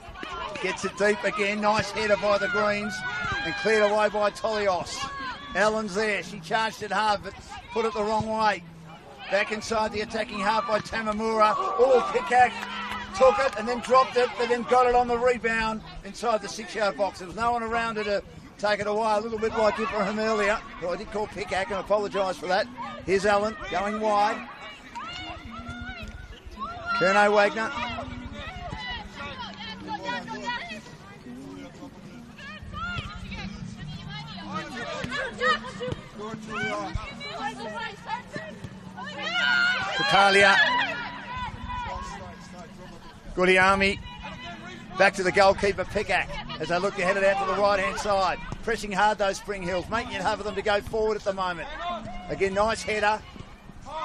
Gets it deep again. Nice header by the Greens and cleared away by Tolios. Allen's there. She charged it hard but put it the wrong way. Back inside the attacking half by Tamamura. Oh, Pickak took it and then dropped it, but then got it on the rebound inside the 6-yard box. There was no one around her to take it away, a little bit like Ibrahim earlier, who I did call Pickak and apologise for that. Here's Allen going wide. Kerno Wagner. Katalia. Gudiami. Back to the goalkeeper, Pickak, as they look to head it out to the right-hand side. Pressing hard, those Spring Hills, making it hard for them to go forward at the moment. Again, nice header.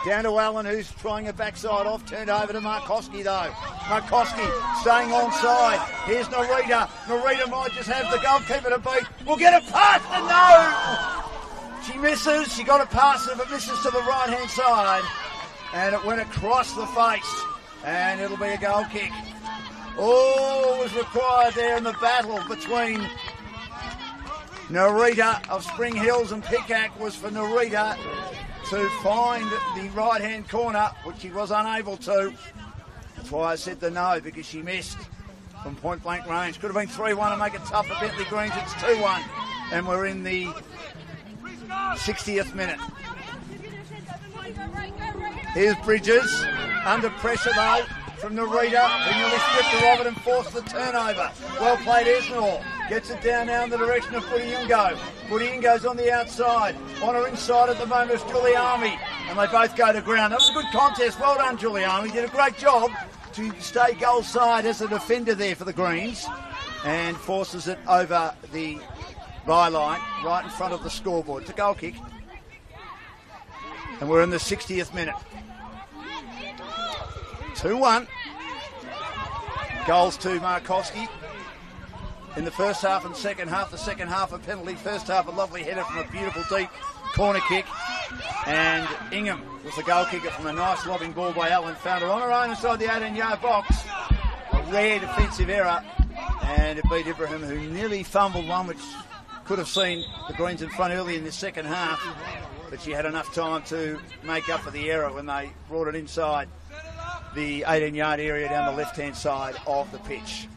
Down to Allen, who's trying a backside off. Turned over to Markowski, though. Markowski staying onside. Here's Narita. Narita might just have the goalkeeper to beat. We'll get a pass, and no! She misses. She got a pass, but misses to the right-hand side. And it went across the face. And it'll be a goal kick. All was required there in the battle between Narita of Spring Hills and Pickac was for Narita to find the right-hand corner, which she was unable to. That's why I said the no, because she missed from point-blank range. Could have been 3-1 and make it tough for Bentleigh Greens. It's 2-1, and we're in the 60th minute. Here's Bridges, under pressure though, from Narita, who nearly stripped her of it and forced the turnover. Well played, Esnor. Gets it down now in the direction of Budiungo. Budiungo's on the outside. On her inside at the moment is Giuliani. And they both go to ground. That was a good contest. Well done, Giuliani. Did a great job to stay goal side as a defender there for the Greens. And forces it over the byline, right in front of the scoreboard. It's a goal kick. And we're in the 60th minute. 2-1. Goals to Markowski in the first half and second half. The second half a penalty. First half a lovely header from a beautiful deep corner kick. And Ingham was the goal kicker from a nice lobbing ball by Allen. Found her on her own inside the 18-yard box. A rare defensive error. And it beat Ibrahim, who nearly fumbled one, which could have seen the Greens in front early in the second half. But she had enough time to make up for the error when they brought it inside the 18-yard area down the left-hand side of the pitch.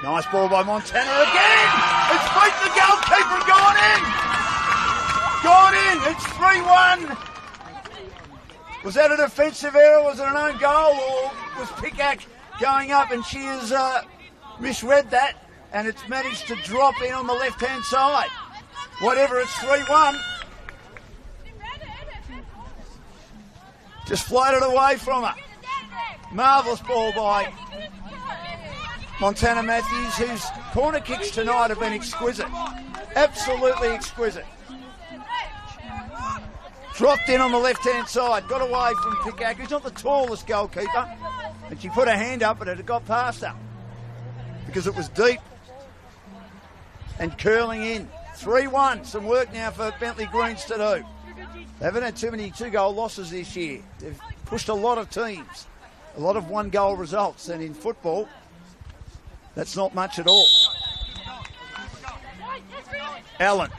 Nice ball by Montana again! It's beat the goalkeeper and gone in! Gone in! It's 3-1! Was that a defensive error? Was it an own goal? Or was Pickac going up and she has misread that and it's managed to drop in on the left-hand side? Whatever, it's 3-1. Just floated away from her. Marvellous ball by Montana Matthews, whose corner kicks tonight have been exquisite. Absolutely exquisite. Dropped in on the left-hand side, got away from Pickac, who's not the tallest goalkeeper. And she put her hand up and it had got past her because it was deep and curling in. 3-1, some work now for Bentleigh Greens to do. They haven't had too many two-goal losses this year. They've pushed a lot of teams, a lot of one-goal results, and in football, that's not much at all. Allen.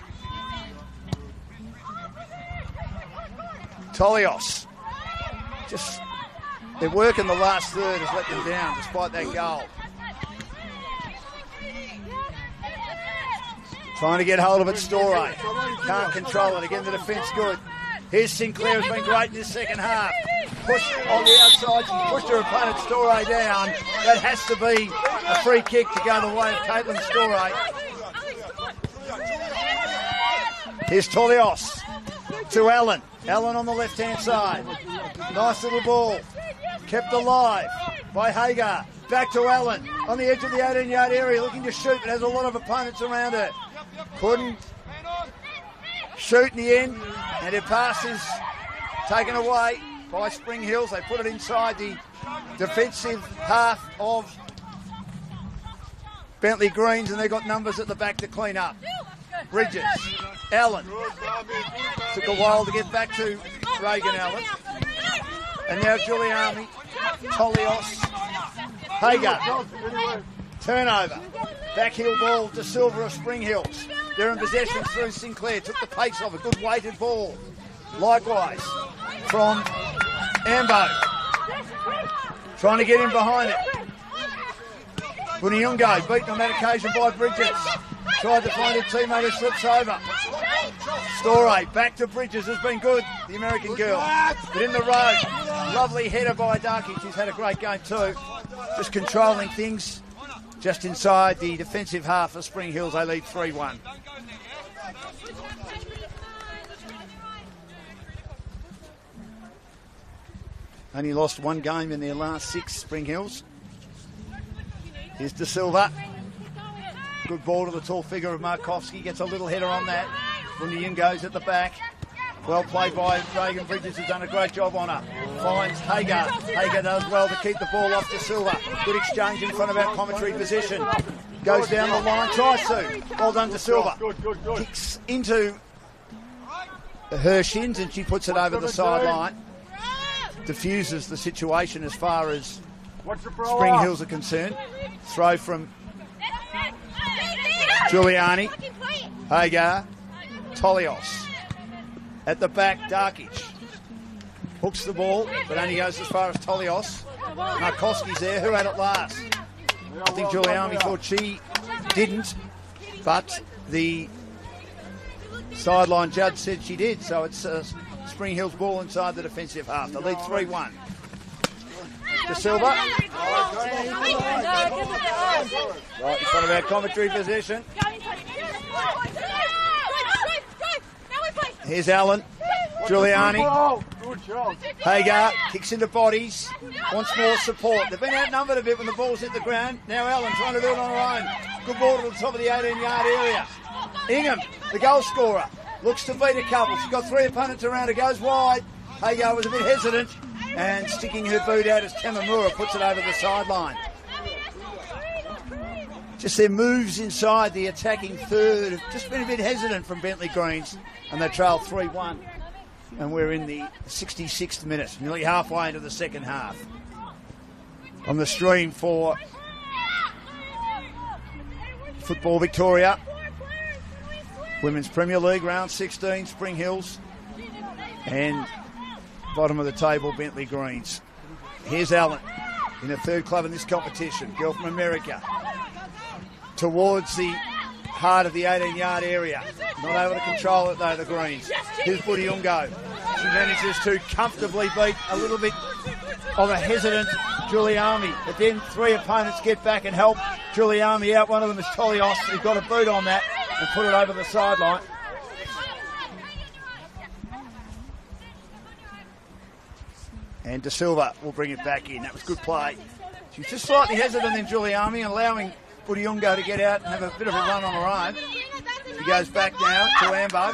Tolios. Just, their work in the last third has let them down despite that goal. Trying to get hold of it, Storey. Can't control it. Again, the defence good. Here's Sinclair, who's been great in this second half. Push on the outside. She pushed her opponent, Storey, down. That has to be a free kick to go the way of Caitlin Storey. Here's Tolios to Allen. Allen on the left-hand side. Nice little ball. Kept alive by Hagar. Back to Allen on the edge of the 18-yard area, looking to shoot, but has a lot of opponents around her. Couldn't shoot in the end, and her pass is taken away by Spring Hills. They put it inside the defensive half of Bentleigh Greens, and they've got numbers at the back to clean up. Bridges, Allen. Took a while to get back to Reagan Allen. And now Giuliani, Tolios, Hagar. Turnover. Backheel ball to Silver of Spring Hills. They're in possession through Sinclair. Took the pace off a good weighted ball. Likewise from Ambo. Trying to get in behind it. Budiungo beaten on that occasion by Bridges. Tried to find a teammate who slips over. Storey back to Bridges, has been good, the American girl. But in the road, lovely header by Darky. She's had a great game too. Just controlling things just inside the defensive half of Spring Hills. They lead 3-1. Only lost one game in their last 6, Spring Hills. Here's De Silva. Good ball to the tall figure of Markowski. Gets a little header on that. Bunyan goes at the back. Well played by Reagan Bridges, who's done a great job on her. Finds Hager. Hager does well to keep the ball off to Silva. Good exchange in front of our commentary position. Goes down the line, tries to. Well done to Silva. Kicks into her shins and she puts it over the sideline. Diffuses the situation as far as Spring Hills are concerned. Throw from Giuliani. Hagar. Tolios. At the back, Darkic. Hooks the ball, but only goes as far as Tolios. Markowski's there. Who had it last? I think Giuliani thought she didn't, but the sideline judge said she did. So it's Spring Hills ball inside the defensive half. The lead 3-1. De Silva. Right in front of our commentary position. Here's Allen. Giuliani. Hagar kicks into bodies. Wants more support. They've been outnumbered a bit when the ball's hit the ground. Now Allen trying to do it on her own. Good ball to the top of the 18-yard area. Ingham, the goal scorer, looks to beat a couple. She's got three opponents around her. Goes wide. Hagar was a bit hesitant and sticking her boot out as Tamamura puts it over the sideline. Just their moves inside the attacking third have just been a bit hesitant from Bentleigh Greens, and they trail 3-1. And we're in the 66th minute, nearly halfway into the second half. On the stream for Football Victoria, Women's Premier League, round 16, Spring Hills, and bottom of the table, Bentleigh Greens. Here's Allen in her third club in this competition, girl from America. Towards the heart of the 18-yard area. Not able to control it though, the Greens. Here's Budiungo. She manages to comfortably beat a little bit of a hesitant Giuliani. But then three opponents get back and help Giuliani out. One of them is Tolios, who got a boot on that and put it over the sideline. And De Silva will bring it back in. That was good play. She's just slightly hesitant in Giuliani, allowing Budiungo to get out and have a bit of a run on her own. She goes back now to Ambo.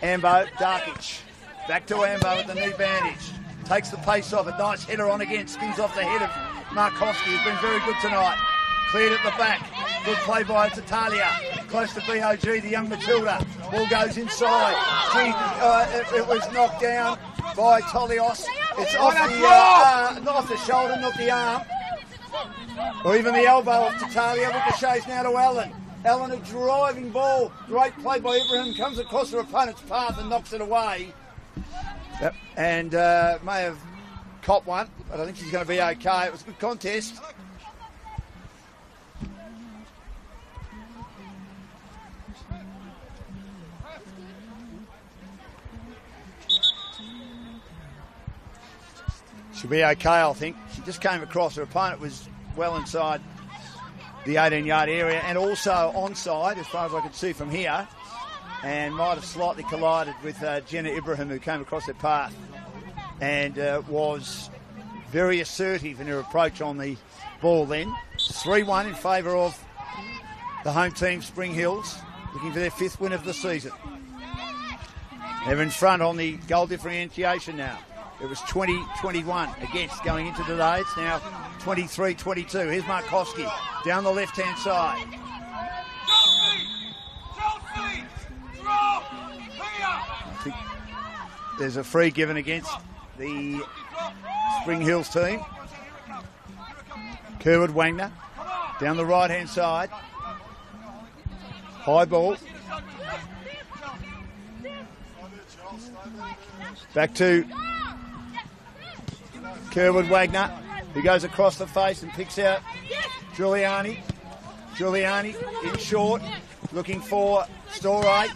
Ambo, Darkic. Back to Ambo with the knee bandage. Takes the pace off. A nice header on again. Skins off the head of Markowski, who's been very good tonight. Cleared at the back. Good play by Tatalia. Close to BOG, the young Matilda. Ball goes inside. It was knocked down by Tolios. It's off not off the shoulder, not the arm. Or even the elbow of Tatalia. Ricochets now to Allen. Allen, a driving ball. Great play by Ibrahim. Comes across her opponent's path and knocks it away. Yep. And may have copped one, but I think she's going to be okay. It was a good contest. She'll be okay, I think. She just came across. Her opponent was well inside the 18-yard area and also onside, as far as I could see from here, and might have slightly collided with Jenna Ibrahim, who came across her path and was very assertive in her approach on the ball then. 3-1 in favour of the home team, Spring Hills, looking for their fifth win of the season. They're in front on the goal differentiation now. It was 20-21 against going into today. It's now 23-22. Here's Markowski down the left-hand side. I think there's a free given against the Spring Hills team. Kerwood Wagner down the right-hand side. High ball. Back to Kerwood Wagner, who goes across the face and picks out Giuliani. Giuliani in short, looking for Storey,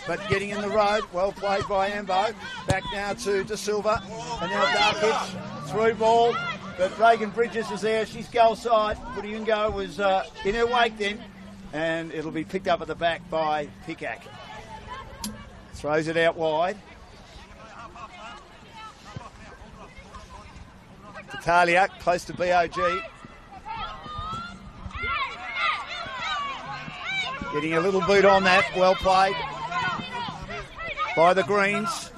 but getting in the road. Well played by Ambo. Back now to De Silva, and now Darkic. Through ball, but Reagan Bridges is there. She's goal side. Budiungo was in her wake then, and it'll be picked up at the back by Pickak. Throws it out wide. Tatalia close to BOG. Getting a little boot on that. Well played by the Greens.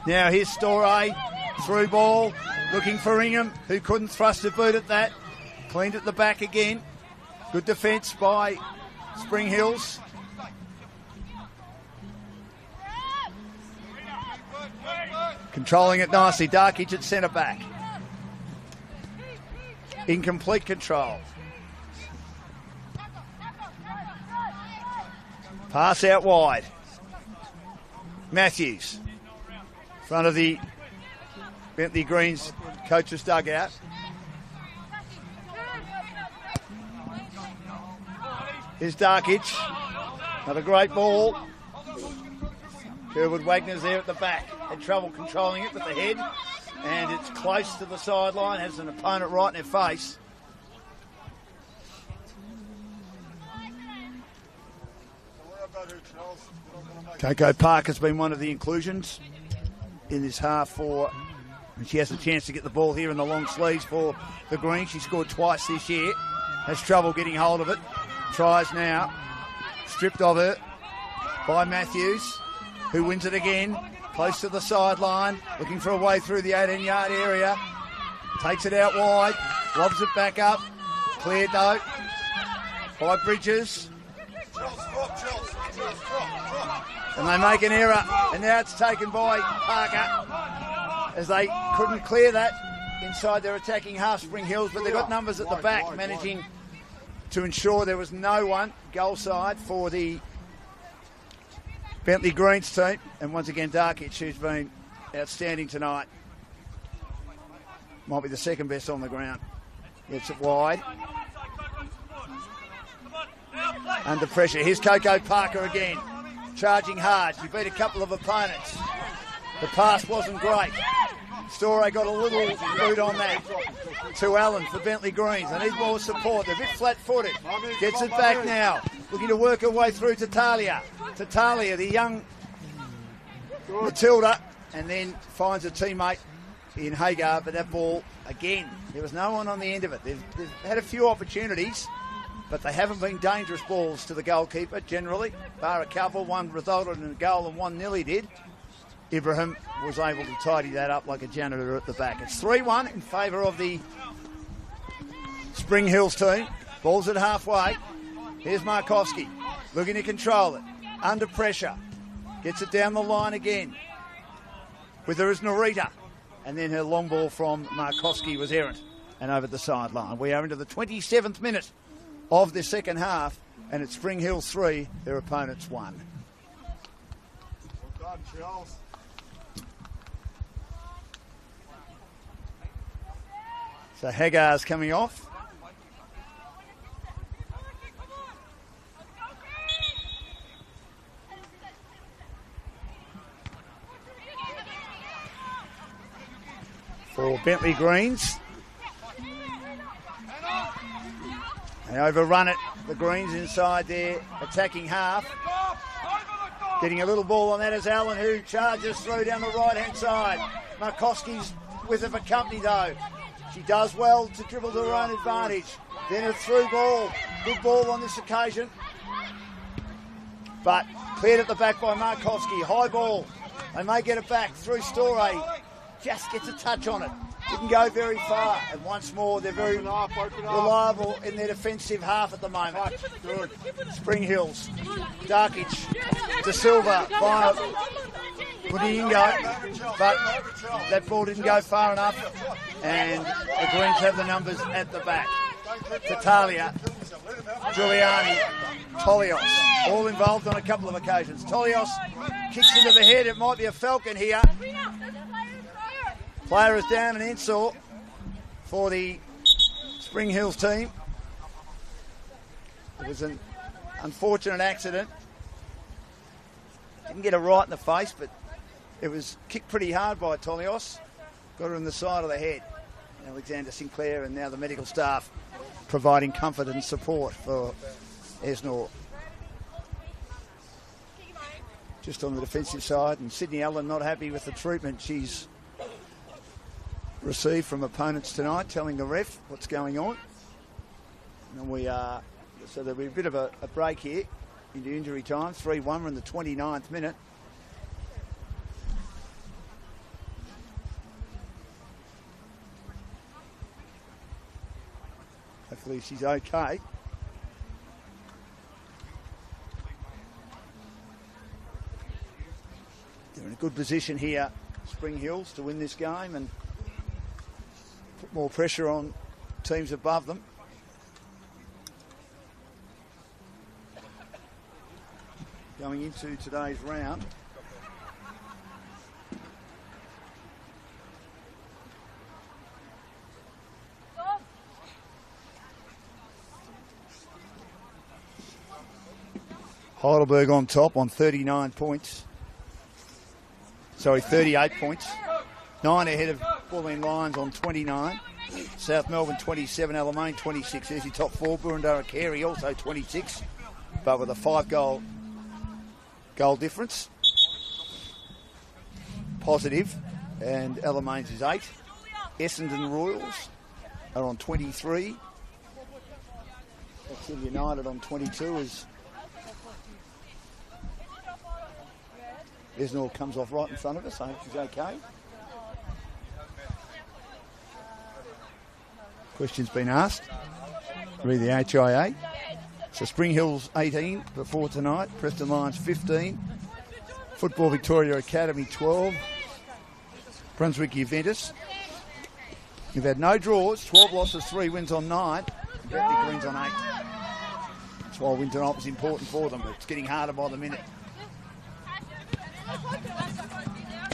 Now here's Storey. Through ball. Looking for Ingham, who couldn't thrust a boot at that. Cleaned at the back again. Good defence by Spring Hills. Controlling it nicely. Darkage at centre back. Incomplete control. Pass out wide. Matthews. Front of the Bentleigh Greens coach's dugout. Here's Darkage. Not a great ball. Sherwood Wagner's there at the back. Had trouble controlling it with the head. And it's close to the sideline. Has an opponent right in their face. Coco Park has been one of the inclusions in this half for... And she has a chance to get the ball here in the long sleeves for the Green. She scored twice this year. Has trouble getting hold of it. Tries now. Stripped of her by Matthews, who wins it again. Close to the sideline. Looking for a way through the 18-yard area. Takes it out wide. Lobs it back up. Cleared though by Bridges. And they make an error. And now it's taken by Parker, as they couldn't clear that inside their attacking half, Spring Hills, but they've got numbers at the back managing to ensure there was no one goal side for the Bentleigh Greens team. And once again, Darkage, who's been outstanding tonight. Might be the second best on the ground. Gets it wide. Under pressure. Here's Coco Parker again. Charging hard. She beat a couple of opponents. The pass wasn't great. Storey got a little boot on that to Allen for Bentleigh Greens. They need more support. They're a bit flat-footed. Gets it back now. Looking to work her way through to Talia. To Talia, the young Matilda. And then finds a teammate in Hagar. But that ball, again, there was no one on the end of it. They've had a few opportunities, but they haven't been dangerous balls to the goalkeeper generally. Bar a couple. One resulted in a goal and one nearly did. Ibrahim was able to tidy that up like a janitor at the back. It's 3-1 in favour of the Spring Hills team. Ball's at halfway. Here's Markowski looking to control it. Under pressure. Gets it down the line again. With her is Narita. And then her long ball from Markowski was errant and over the sideline. We are into the 27th minute of the second half, and it's Spring Hills 3, their opponents 1. Well done, Charles. So Hagar's coming off. For Bentleigh Greens. They overrun it, the Greens inside their attacking half. Getting a little ball on that is Allen, who charges through down the right-hand side. Markowski's with her for company though. She does well to dribble to her own advantage. Then a through ball. Good ball on this occasion. But cleared at the back by Markowski. High ball. They may get it back through Storey. Just gets a touch on it. Didn't go very far. And once more, they're very reliable in their defensive half at the moment. Good. Spring Hills. Darkage. De Silva. Final. Wouldn't go. But that ball didn't go far enough. And the Greens have the numbers at the back. Talia. Giuliani. Tolios. All involved on a couple of occasions. Tolios kicks into the head. It might be a Falcon here. Player is down and Ensor for the Spring Hills team. It was an unfortunate accident. Didn't get it right in the face, but it was kicked pretty hard by Tolios. Got her in the side of the head. Alexander Sinclair and now the medical staff providing comfort and support for Esnor. Just on the defensive side, and Sydney Allen not happy with the treatment she's received from opponents tonight, telling the ref what's going on. And we are, so there'll be a bit of a break here. into injury time. 3-1, we're in the 29th minute. Hopefully she's okay. They're in a good position here, Spring Hills, to win this game and put more pressure on teams above them. Going into today's round. Heidelberg on top on 39 points. Sorry, 38 points. 9 ahead of Bulleen Lions on 29. South Melbourne 27, Alamein 26. There's your top four. Burundara Carey also 26, but with a 5-goal difference. Positive. And Alamein's is 8. Essendon Royals are on 23. Exeter United on 22 as Esnor comes off right in front of us. I hope she's okay. Question's been asked. Read the HIA. So Spring Hills 18 before tonight. Preston Lions 15. Football Victoria Academy 12. Brunswick Juventus. We've had no draws. 12 losses, 3 wins on 9. Bentleigh Greens on 8. That's why win tonight was important for them, but it's getting harder by the minute.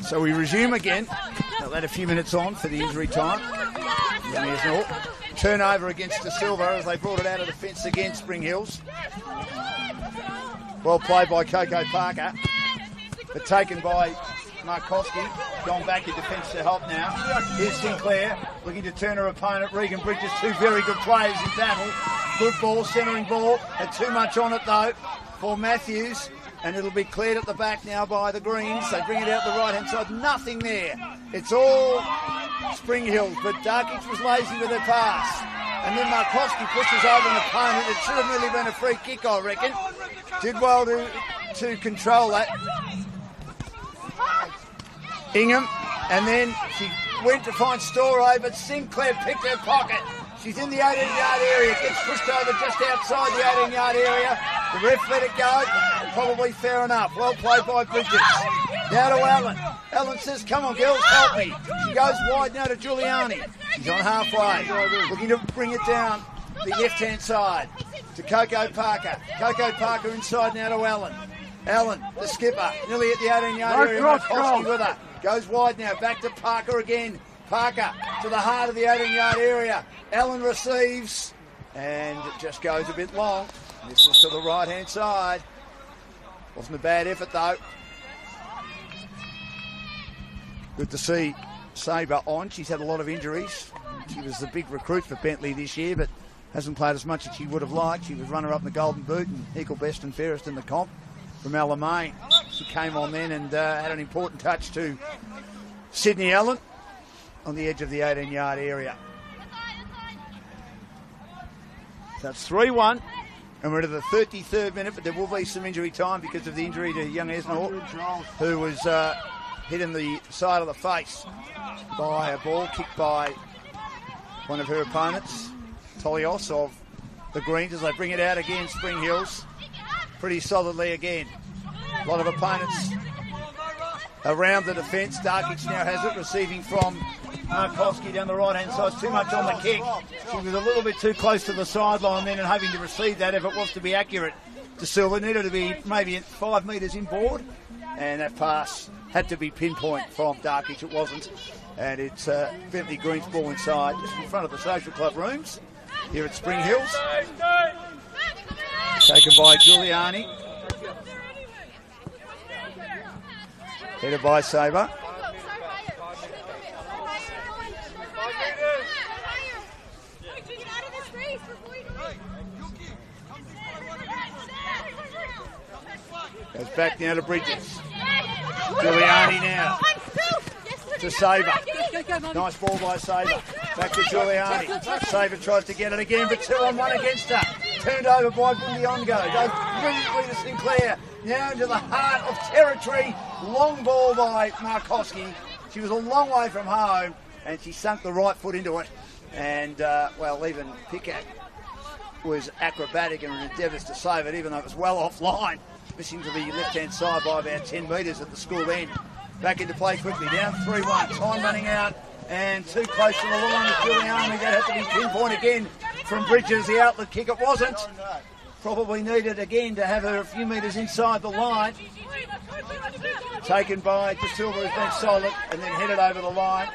So we resume again. They'll add a few minutes on for the injury time. Turnover against De Silva as they brought it out of the fence again, Spring Hills. Well played by Coco Parker, but taken by Markowski. Gone back in defence to help now. Here's Sinclair looking to turn her opponent. Regan Bridges, 2 very good players in battle. Good ball, centering ball. Had too much on it though for Matthews. And it'll be cleared at the back now by the Greens. They bring it out the right-hand side. Nothing there. It's all Spring Hills, but Darkic was lazy with her pass. And then Markowski pushes over an opponent. It should have really been a free kick, I reckon. Did well to control that. Ingham, and then she went to find Storey, but Sinclair picked her pocket. She's in the 18-yard area, gets pushed over just outside the 18-yard area. The ref let it go. Probably fair enough. Well played by Bridges. Now to Allen. Allen says, come on, girls, help me. She goes wide now to Giuliani. She's on halfway. Looking to bring it down the left-hand side to Coco Parker. Coco Parker inside now to Allen. Allen, the skipper, nearly at the 18-yard area. Markowski with her. Goes wide now. Back to Parker again. Parker to the heart of the 18-yard area. Allen receives and it just goes a bit long. This is to the right-hand side. Wasn't a bad effort though. Good to see Sabre on. She's had a lot of injuries. She was the big recruit for Bentleigh this year, but hasn't played as much as she would have liked. She was runner-up in the Golden Boot and equal best and fairest in the comp from Alamein. She came on then and had an important touch to Sydney Allen on the edge of the 18-yard area. So it's 3-1. And we're at the 33rd minute, but there will be some injury time because of the injury to young Esnor, who was hit in the side of the face by a ball kicked by one of her opponents, Tolios of the Greens, as they bring it out again, Spring Hills. Pretty solidly again. A lot of opponents around the defence. Darkic now has it, receiving from Markowski down the right-hand side. It's too much on the kick. She was a little bit too close to the sideline then and hoping to receive that if it was to be accurate. De Silva needed to be maybe 5 metres inboard, and that pass had to be pinpoint from Darkic. It wasn't, and it's Bentleigh Green's ball inside, just in front of the social club rooms here at Spring Hills. Taken by Giuliani. Headed by Sabre. Goes back now to Bridges. Giuliani now to Sabre. Nice ball by Sabre. Back to Giuliani. Sabre tries to get it again, but 2-on-1 against her. turned over by Bundiongo. Goes brilliantly to Sinclair. Now into the heart of territory. Long ball by Markowski. She was a long way from home and she sunk the right foot into it. And, even Pickett was acrobatic and endeavours to save it, even though it was well offline. Missing to the left-hand side by about 10 metres at the school end. Back into play quickly. Down 3-1. Time running out. And too close to the line with Giuliani. That had to be pinpoint again from Bridges. The outlet kick, it wasn't. Probably needed again to have her a few metres inside the line. Taken by De Silva, who's been solid, and then headed over the line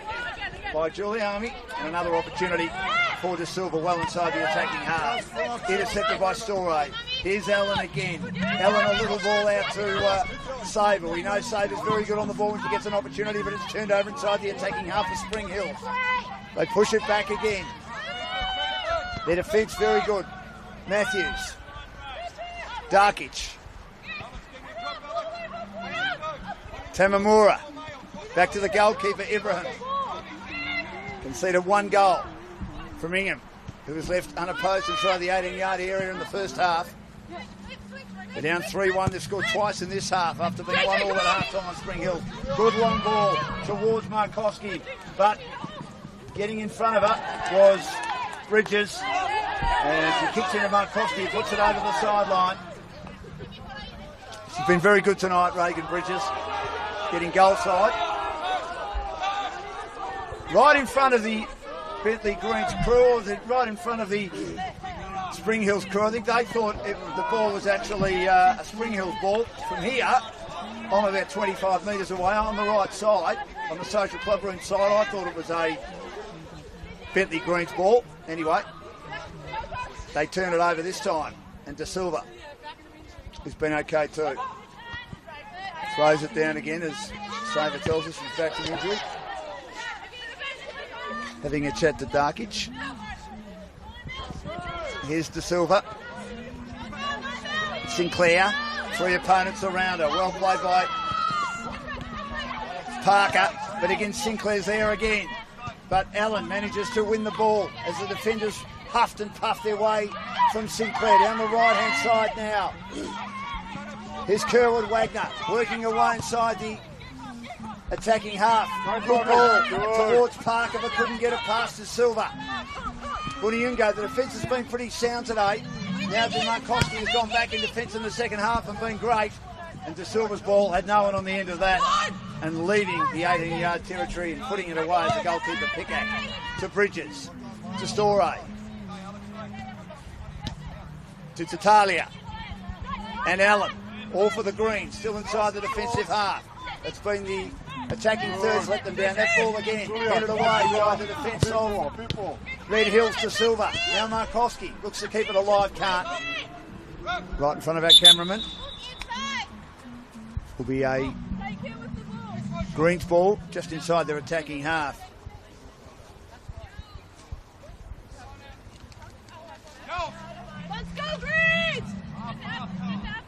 by Giuliani. And another opportunity for De Silva well inside the attacking half. Intercepted by Storey. Here's Ellen again. Ellen a little ball out to Sabre. We know Sabre's very good on the ball when she gets an opportunity, but it's turned over inside the attacking half for Spring Hill. They push it back again. Their defence very good. Matthews. Darkic. Tamamura. Back to the goalkeeper, Ibrahim. Conceded 1 goal from Ingham, who was left unopposed inside the 18-yard area in the first half. They're down 3-1. They've scored twice in this half after being 1-1 at half-time on Spring Hill. Good long ball towards Markowski, but getting in front of her was Bridges. And she kicks into Markowski, puts it over the sideline. She's been very good tonight, Reagan Bridges, getting goal side. Right in front of the Bentleigh Greens crew, or right in front of the Spring Hills crew. I think they thought the ball was actually a Spring Hills ball. From here, I'm about 25 metres away on the right side, on the social club room side. I thought it was a Bentleigh Greens ball. Anyway, they turn it over this time, and De Silva has been okay too. Throws it down again as Sabre tells us she's back from injury. Having a chat to Darkic. Here's De Silva. Sinclair. 3 opponents around her. Well played by Parker. But again, Sinclair's there again. But Allen manages to win the ball as the defenders huffed and puffed their way from Sinclair. Down the right-hand side now. Here's Kerwood Wagner working away inside the attacking half. Good ball towards Parker, but couldn't get it past De Silva. Buniungo, the defence has been pretty sound today. Now Markowski has gone back in defence in the second half and been great. And De Silva's ball had no one on the end of that. And leaving the 18-yard territory and putting it away as the goalkeeper Pickett to Bridges, to Storey, to Tatalia, and Allen. All for the Greens, still inside the defensive half. It's been the attacking thirds let them down. That ball again, get it away by the defence of Red Hills to Silva. Now Markowski looks to keep it alive, can't. Right in front of our cameraman. Will be a Greens ball just inside their attacking half. Let's go, Greens!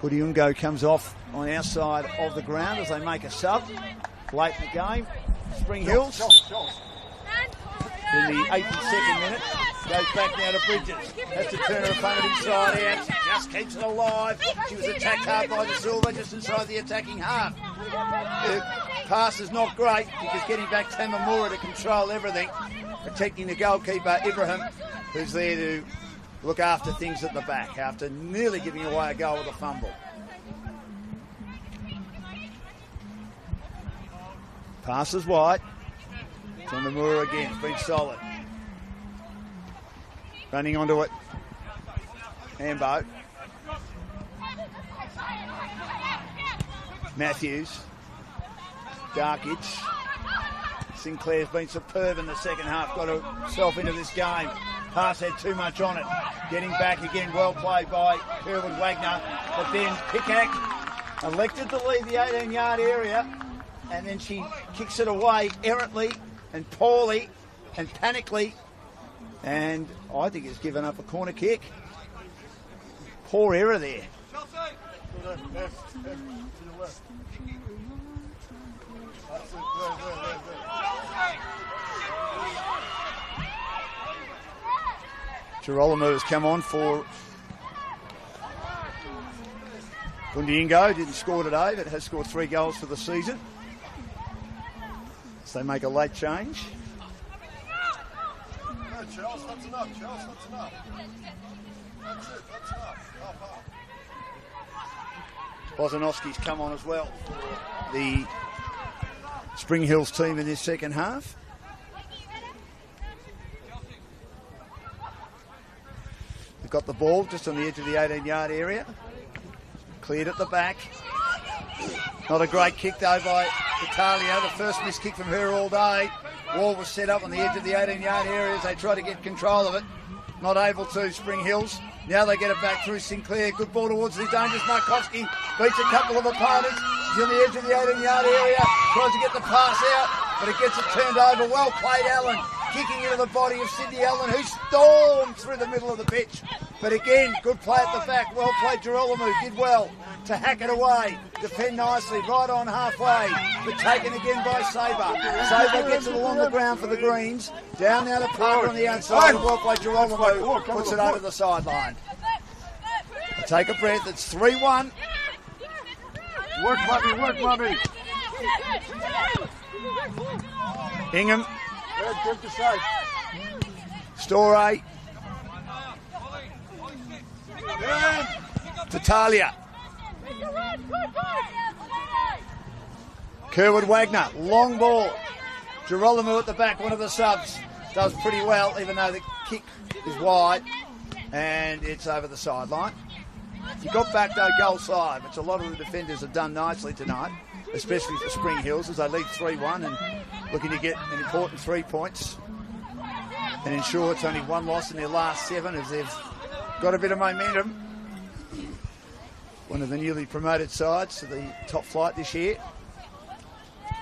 Buniungo comes off on our side of the ground as they make a sub late in the game. Spring Hills in the 82nd minute goes back now to Bridges. Has to turn her opponent inside out. She just keeps it alive. She was attacked hard by De Silva just inside the attacking half. The pass is not great because getting back Tamamura to control everything, protecting the goalkeeper Ibrahim, who's there to look after things at the back after nearly giving away a goal with a fumble. Passes wide. Tamamura again, it's been solid. Running onto it. Ambo. Matthews. Darkic. Sinclair's been superb in the second half, got herself into this game. Pass had too much on it. Getting back again, well played by Kerwood Wagner. But then Pickett elected to leave the 18-yard area, and then she kicks it away errantly and poorly and panically, and I think it's given up a corner kick. Poor error there. Girolamo has come on for Bundiingo didn't score today, but has scored 3 goals for the season. So they make a late change. No, Charles, that's enough. Charles, that's enough. That's it, that's enough. Bozanovski's come on as well for the Spring Hills team in this second half. They've got the ball just on the edge of the 18-yard area. Cleared at the back. Not a great kick though by Italia. The first missed kick from her all day. Wall was set up on the edge of the 18-yard area as they try to get control of it. Not able to, Spring Hills. Now they get it back through Sinclair. Good ball towards the dangerous Markowski. Beats a couple of opponents. He's on the edge of the 18-yard area. Tries to get the pass out, but it gets it turned over. Well played, Allen. Kicking into the body of Sydney Allen, who stormed through the middle of the pitch. But again, good play at the back. Well played, Girolamo. Did well to hack it away. Defend nicely, right on halfway. But taken again by Sabre. Sabre gets it along the ground for the Greens. Down now to Parker on the outside. Well played, Girolamo. Puts it over the sideline. They take a breath. It's 3-1. Work, Bobby. Ingham. Good to say. Storey. Tatalia. Kerwood Wagner, long ball. Girolamo at the back, one of the subs. Does pretty well, even though the kick is wide. And it's over the sideline. He got back though, goal side, which a lot of the defenders have done nicely tonight, especially for Spring Hills as they lead 3-1 and looking to get an important 3 points and ensure it's only one loss in their last 7 as they've got a bit of momentum. One of the newly promoted sides to the top flight this year.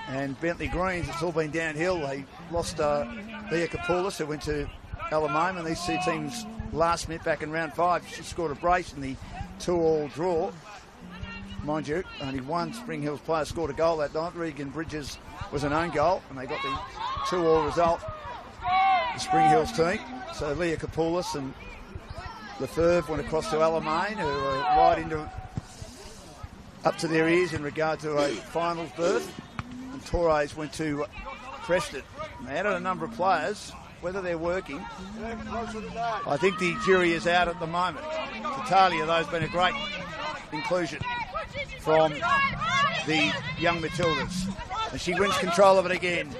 And Bentleigh Greens, it's all been downhill. They lost Leah Kapoulis, who went to Alamein, and these two teams last met back in round 5. She scored a brace in the 2-2 draw. Mind you, only one Spring Hills player scored a goal that night. Regan Bridges was an own goal, and they got the 2-2 result, the Spring Hills team. So Leah Kapoulis and Lefebvre went across to Alamein, who were right into up to their ears in regard to a finals berth. And Torres went to Preston. And they added a number of players. Whether they're working, I think the jury is out at the moment. Tatalia, though, has been a great inclusion from the young Matildas. And she wins control of it again.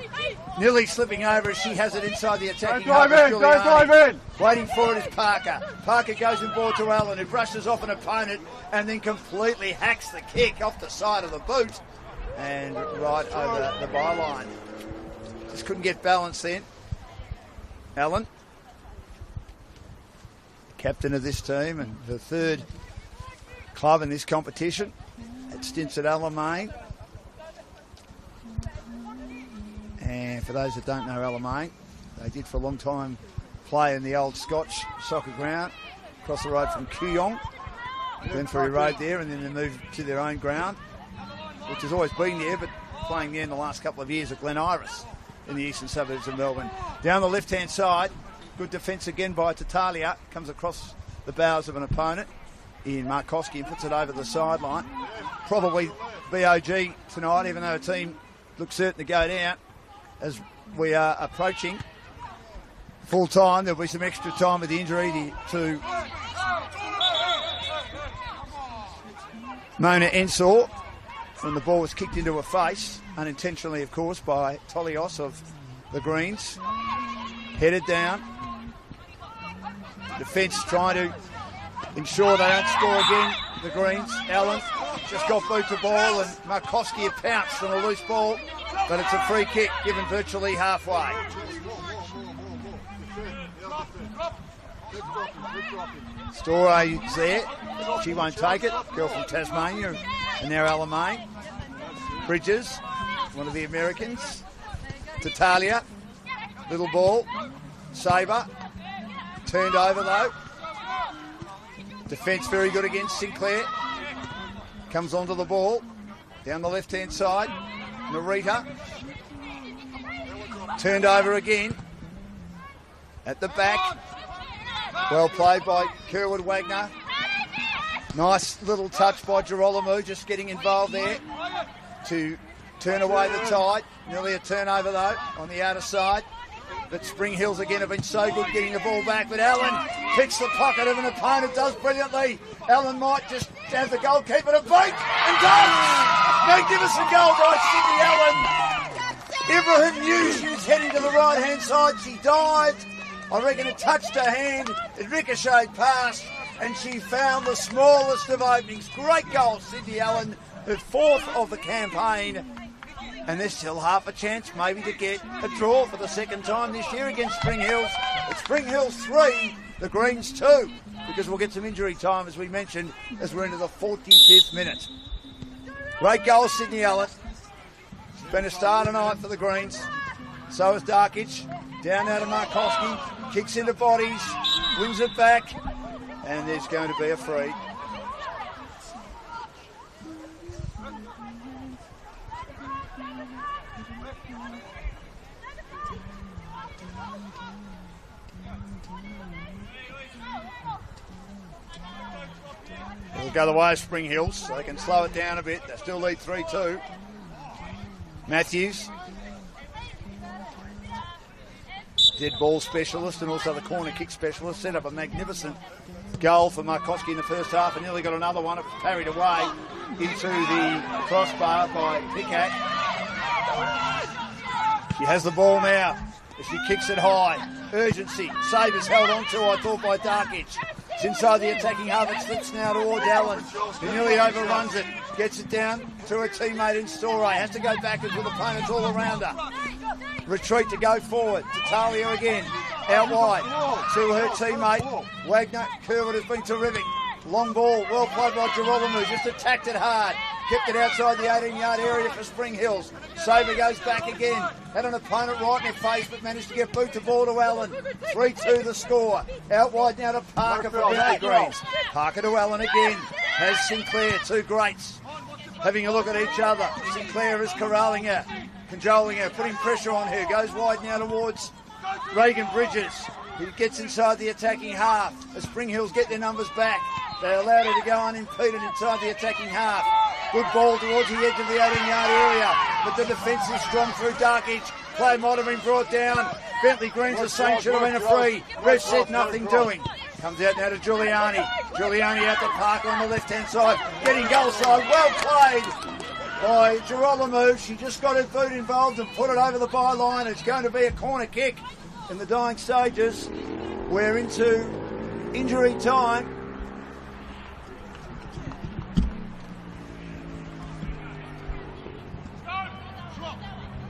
Nearly slipping over as she has it inside the attacking half. Don't drive in. Waiting for it is Parker. Parker goes in ball to Allen, who brushes off an opponent and then completely hacks the kick off the side of the boot and right over the byline. Just couldn't get balance then. Allen, captain of this team and her third club in this competition. At stints at Alamein. And for those that don't know Alamein, they did for a long time play in the old Scotch soccer ground across the road from Kooyong, Glenferrie Road there, and then they moved to their own ground, which has always been there, but playing there in the last couple of years at Glen Iris in the eastern suburbs of Melbourne. Down the left-hand side, good defence again by Tatalia. Comes across the bows of an opponent in Markowski and puts it over the sideline. Probably BOG tonight, even though a team looks certain to go down. As we are approaching full time, there'll be some extra time with the injury to Mona Ensor when the ball was kicked into her face, unintentionally of course, by Tolios of the Greens. Headed down. Defence trying to ensure they don't score again, the Greens. Allen just got boot to ball and Markowski pounced on a loose ball, but it's a free kick given virtually halfway. Storey's there. She won't take it. Girl from Tasmania and now Alamein. Bridges, one of the Americans. Tatalia, little ball. Sabre, turned over though. Defence very good against Sinclair. Comes onto the ball. Down the left-hand side. Narita. Turned over again. At the back. Well played by Kerwood Wagner. Nice little touch by Girolamo, just getting involved there to turn away the tide. Nearly a turnover though on the outer side. But Spring Hills again have been so good getting the ball back. But Allen picks the pocket of an opponent, does brilliantly. Allen might just have the goalkeeper to beat and does! Magnificent goal by Sydney Allen. Ibrahim knew she was heading to the right hand side. She dived. I reckon it touched her hand. It ricocheted past. And she found the smallest of openings. Great goal, Sydney Allen, her 4th of the campaign. And there's still half a chance maybe to get a draw for the 2nd time this year against Spring Hills. It's Spring Hills 3, the Greens 2, because we'll get some injury time, as we mentioned, as we're into the 45th minute. Great goal, Sydney Allen. It's been a star tonight for the Greens. So is Darkic. Down now to Markowski. Kicks into bodies. Wins it back. And there's going to be a free. It'll go the way of Spring Hills, so they can slow it down a bit. They still lead 3-2. Matthews. Dead ball specialist and also the corner kick specialist. Set up a magnificent goal for Markowski in the first half and nearly got another one. It was parried away into the crossbar by Pickett. She has the ball now as she kicks it high. Urgency. Sabres held on to, I thought, by Darkic. It's inside the attacking half. It slips now towards Allen, who nearly overruns it. Gets it down to her teammate in Storey. Has to go backwards with opponents all around her. Retreat to go forward. To Talia again. Out wide to her teammate. Wagner. Kerwood has been terrific. Long ball. Well played by Girolamo. Just attacked it hard. Kept it outside the 18-yard area for Spring Hills. Sabre goes back again. Had an opponent right in her face, but managed to get boot the ball to Allen. 3-2 the score. Out wide now to Parker for Bentleigh Greens. Parker to Allen again. Has Sinclair, 2 greats. Having a look at each other. Sinclair is corralling her, cajoling her, putting pressure on her. Goes wide now towards Reagan Bridges, who gets inside the attacking half. As Spring Hills get their numbers back, they allowed her to go unimpeded inside the attacking half. Good ball towards the edge of the 18-yard area, but the defence is strong through Darkic. Play might have been brought down. Bentleigh Greens are saying should have been a free. Ref said nothing doing. Comes out now to Giuliani. Giuliani out to Parker on the left-hand side. Getting goal side. Well played by Girolamo. She just got her boot involved and put it over the byline. It's going to be a corner kick in the dying stages. We're into injury time.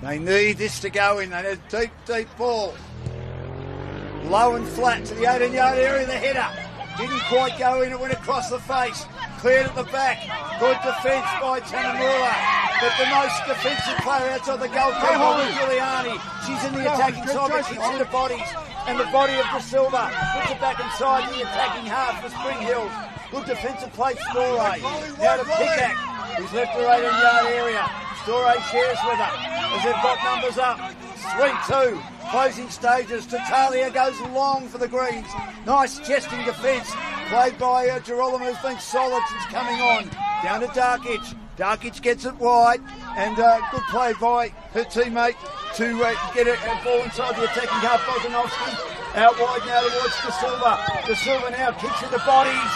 They need this to go in. They need a deep, deep ball. Low and flat to the 18-yard area. The header didn't quite go in. It went across the face. Cleared at the back. Good defence by Tanamura. But the most defensive player outside the goalkeeper was Giuliani. She's in the attacking side, but she's in the bodies. And the body of De Silva puts it back inside the attacking half for Spring Hills. Good defensive play, Storey. Now to Pickett, who's left her 18-yard area. Storey shares with her as they've got numbers up. 3-2. Closing stages. Talia goes long for the Greens. Nice jesting defence. Played by Girolamo, who's been solid since coming on. Down to Darkic. Darkic gets it wide. And good play by her teammate to get a ball inside the attacking half. Bozanovsky out wide now towards De Silva. De Silva now kicks into bodies.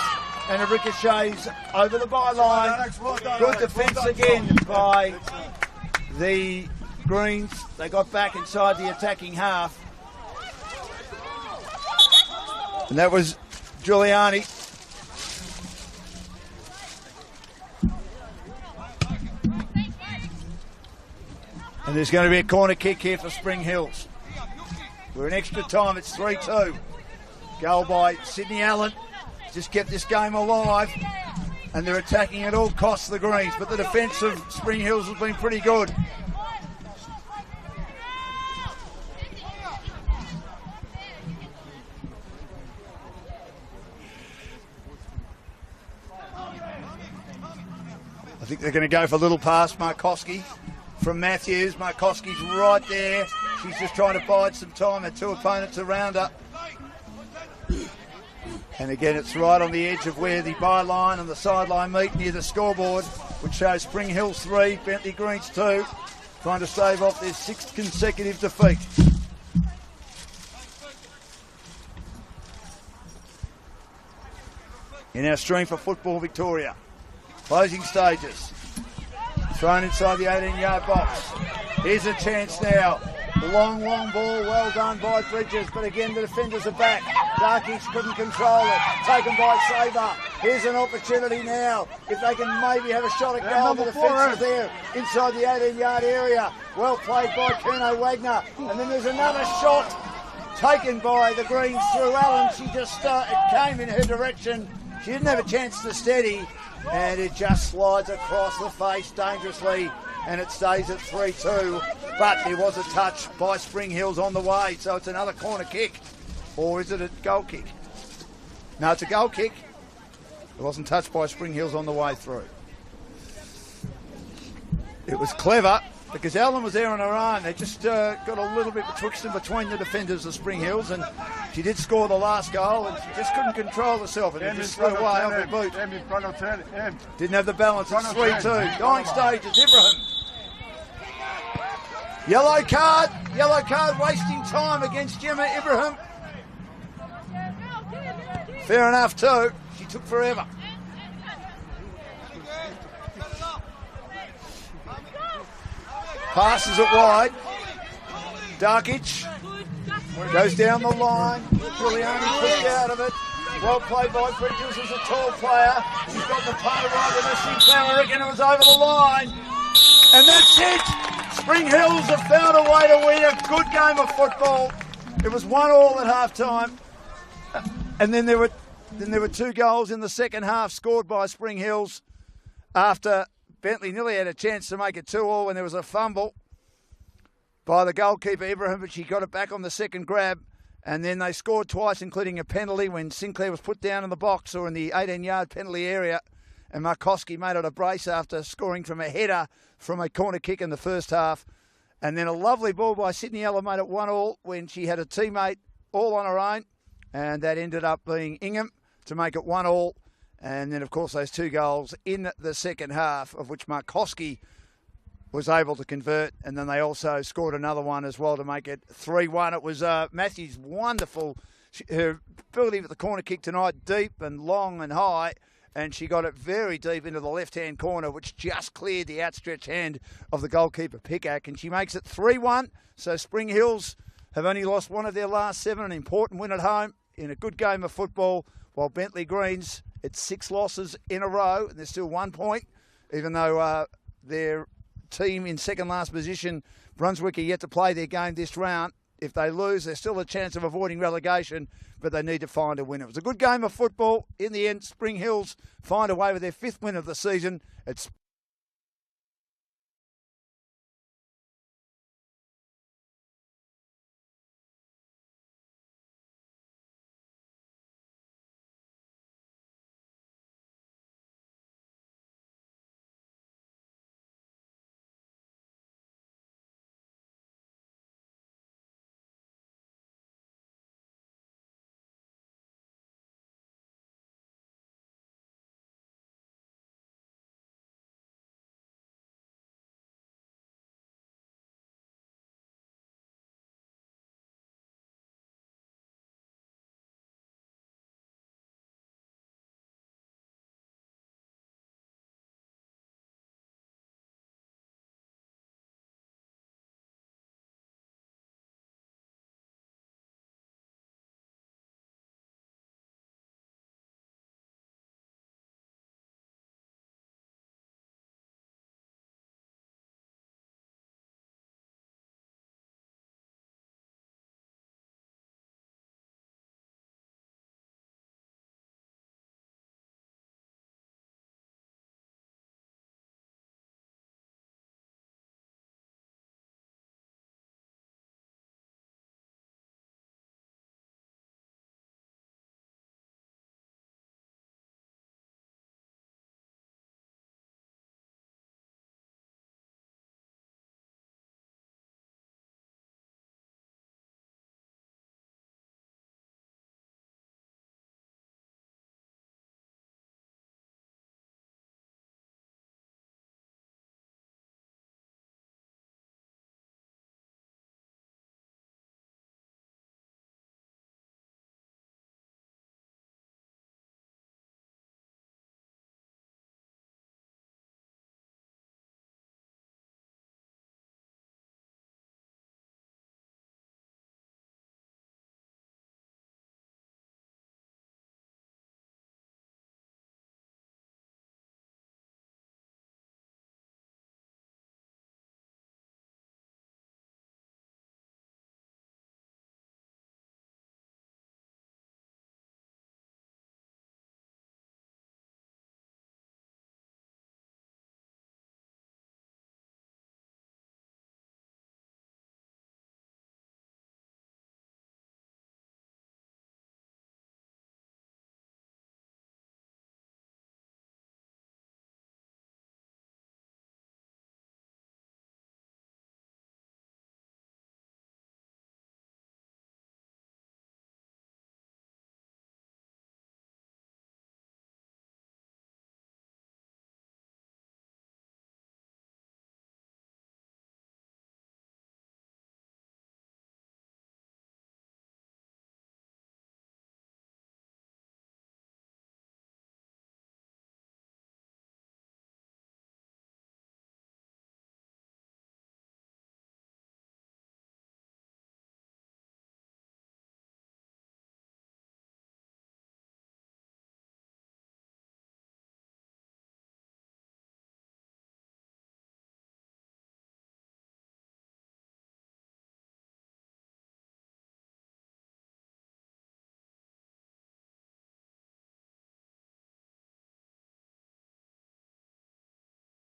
And it ricochets over the byline. Good defence again by the Greens. They got back inside the attacking half. And that was Giuliani. And there's going to be a corner kick here for Spring Hills. We're in extra time. It's 3-2. Goal by Sydney Allen. Just kept this game alive, and they're attacking at all costs, the Greens, but the defence of Spring Hills has been pretty good. I think they're going to go for a little pass, Markowski from Matthews. Markowski's right there. She's just trying to bide some time. Her 2 opponents around her. And again, it's right on the edge of where the byline and the sideline meet near the scoreboard, which shows Spring Hills 3, Bentleigh Greens 2, trying to stave off their 6th consecutive defeat. In our stream for Football Victoria, closing stages, thrown inside the 18-yard box. Here's a chance now. Long ball, well done by Bridges, but again the defenders are back. Darkish couldn't control it, taken by Sabre. Here's an opportunity now. If they can maybe have a shot at goal, the defence is there inside the 18-yard area. Well played by Kerno Wagner. And then there's another shot taken by the Greens through Allen. She just it came in her direction. She didn't have a chance to steady, and it just slides across the face dangerously, and it stays at 3-2. But there was a touch by Spring Hills on the way, so it's another corner kick. Or is it a goal kick? No, it's a goal kick. It wasn't touched by Spring Hills on the way through. It was clever because Ellen was there on her own. They just got a little bit betwixt and between the defenders of Spring Hills, and she did score the last goal, and she just couldn't control herself, and it just threw away off her boot. Didn't have the balance. It's 3-2. Dying stages, Ibrahim. Yellow card, wasting time against Gemma Ibrahim. Fair enough too. She took forever. Passes it wide. Darkic goes down the line. Giuliani pushed out of it. Well played by Bridges, who's a tall player. She's got the play right with her. She found, I reckon it was over the line. And that's it. Spring Hills have found a way to win a good game of football. It was 1-1 at half time. And then there were 2 goals in the second half scored by Spring Hills after Bentleigh nearly had a chance to make it 2-2 when there was a fumble by the goalkeeper Ibrahim, but she got it back on the second grab. And then they scored twice, including a penalty when Sinclair was put down in the box or in the 18-yard penalty area. And Markowski made it a brace after scoring from a header from a corner kick in the first half. And then a lovely ball by Sydney Ella made it 1-1 when she had a teammate all on her own. And that ended up being Ingham to make it 1-1. And then, of course, those 2 goals in the second half, of which Markowski was able to convert. And then they also scored another one as well to make it 3-1. It was Matthews' wonderful, her ability with the corner kick tonight, deep and long and high. And she got it very deep into the left-hand corner, which just cleared the outstretched hand of the goalkeeper, Pickak. And she makes it 3-1. So Spring Hills have only lost one of their last 7, an important win at home in a good game of football, while Bentleigh Greens, it's 6 losses in a row, and they're still 1 point, even though their team in second last position, Brunswick, are yet to play their game this round. If they lose, there's still a chance of avoiding relegation, but they need to find a win. It was a good game of football. In the end, Spring Hills find a way with their 5th win of the season. It's